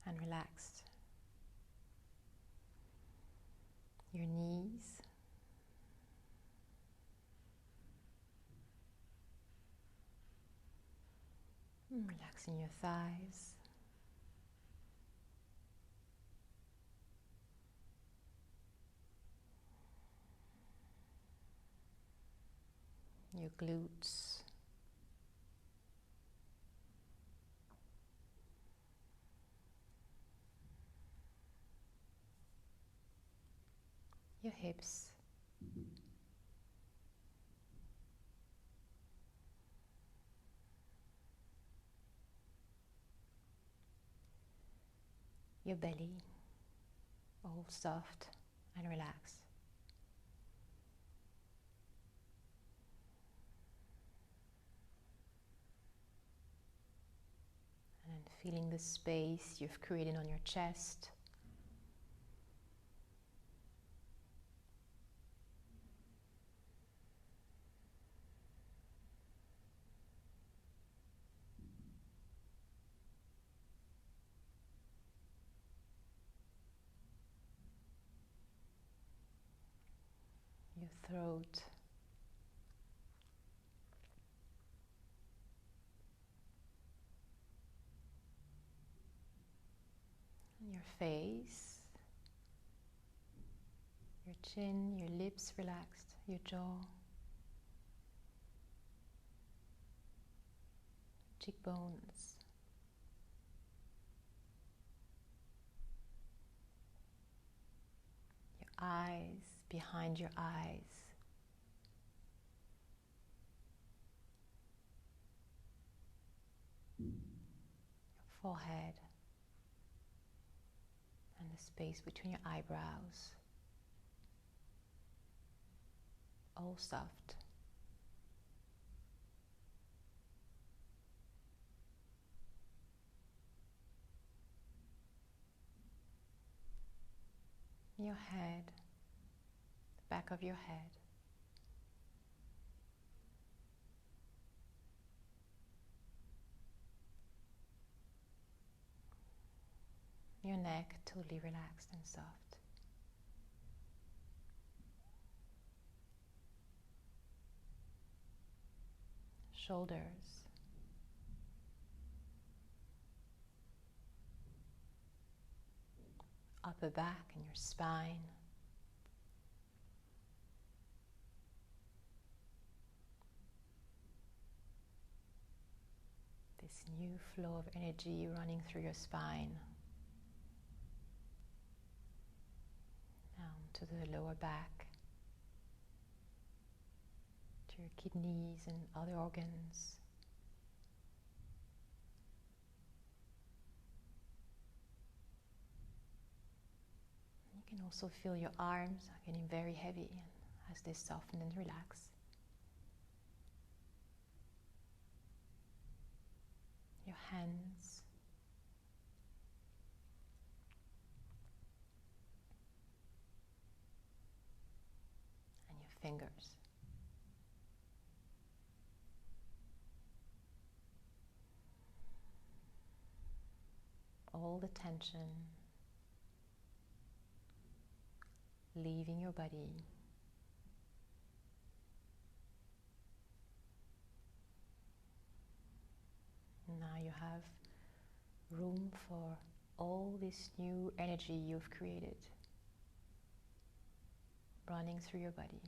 and relaxed. Your knees, relaxing your thighs. Your glutes. Your hips. Your belly, all soft and relaxed. feeling the space you've created on your chest. Your throat. Your face, your chin, your lips relaxed, your jaw, cheekbones, your eyes, behind your eyes, your forehead, and the space between your eyebrows, all soft. Your head, the back of your head, your neck totally relaxed and soft. Shoulders, upper back and your spine, this new flow of energy running through your spine, down to the lower back, to your kidneys and other organs. You can also feel your arms are getting very heavy as they soften and relax. Your hands, and your fingers. All the tension leaving your body. Now you have room for all this new energy you've created running through your body.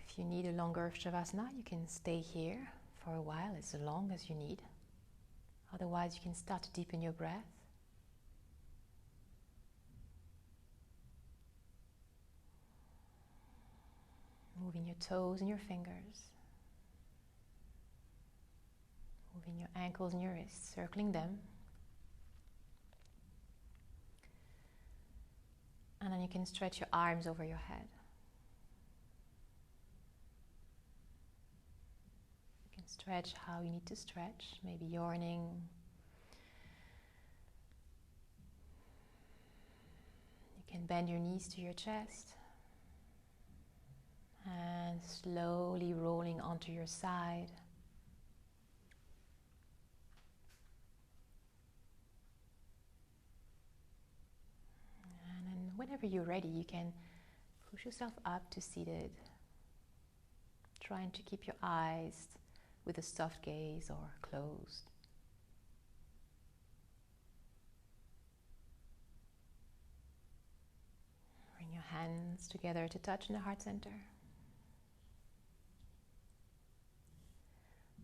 If you need a longer Shavasana, you can stay here for a while, as long as you need. Otherwise, you can start to deepen your breath. Moving your toes and your fingers. Moving your ankles and your wrists, circling them. And then you can stretch your arms over your head. You can stretch how you need to stretch, maybe yawning. You can bend your knees to your chest and slowly rolling onto your side. And then whenever you're ready, you can push yourself up to seated, trying to keep your eyes with a soft gaze or closed. Bring your hands together to touch in the heart center.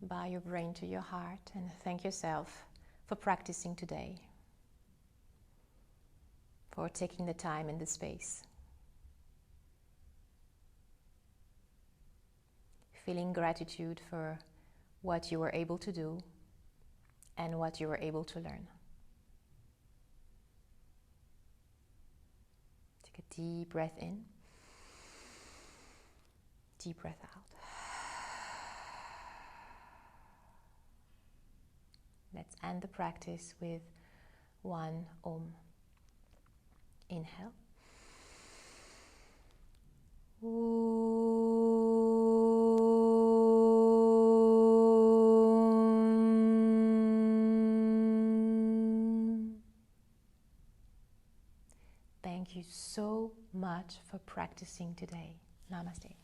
by your brain to your heart and thank yourself for practicing today, for taking the time and the space. Feeling gratitude for what you were able to do and what you were able to learn. Take a deep breath in, deep breath out. Let's end the practice with one Om. Inhale. Thank you so much for practicing today. Namaste.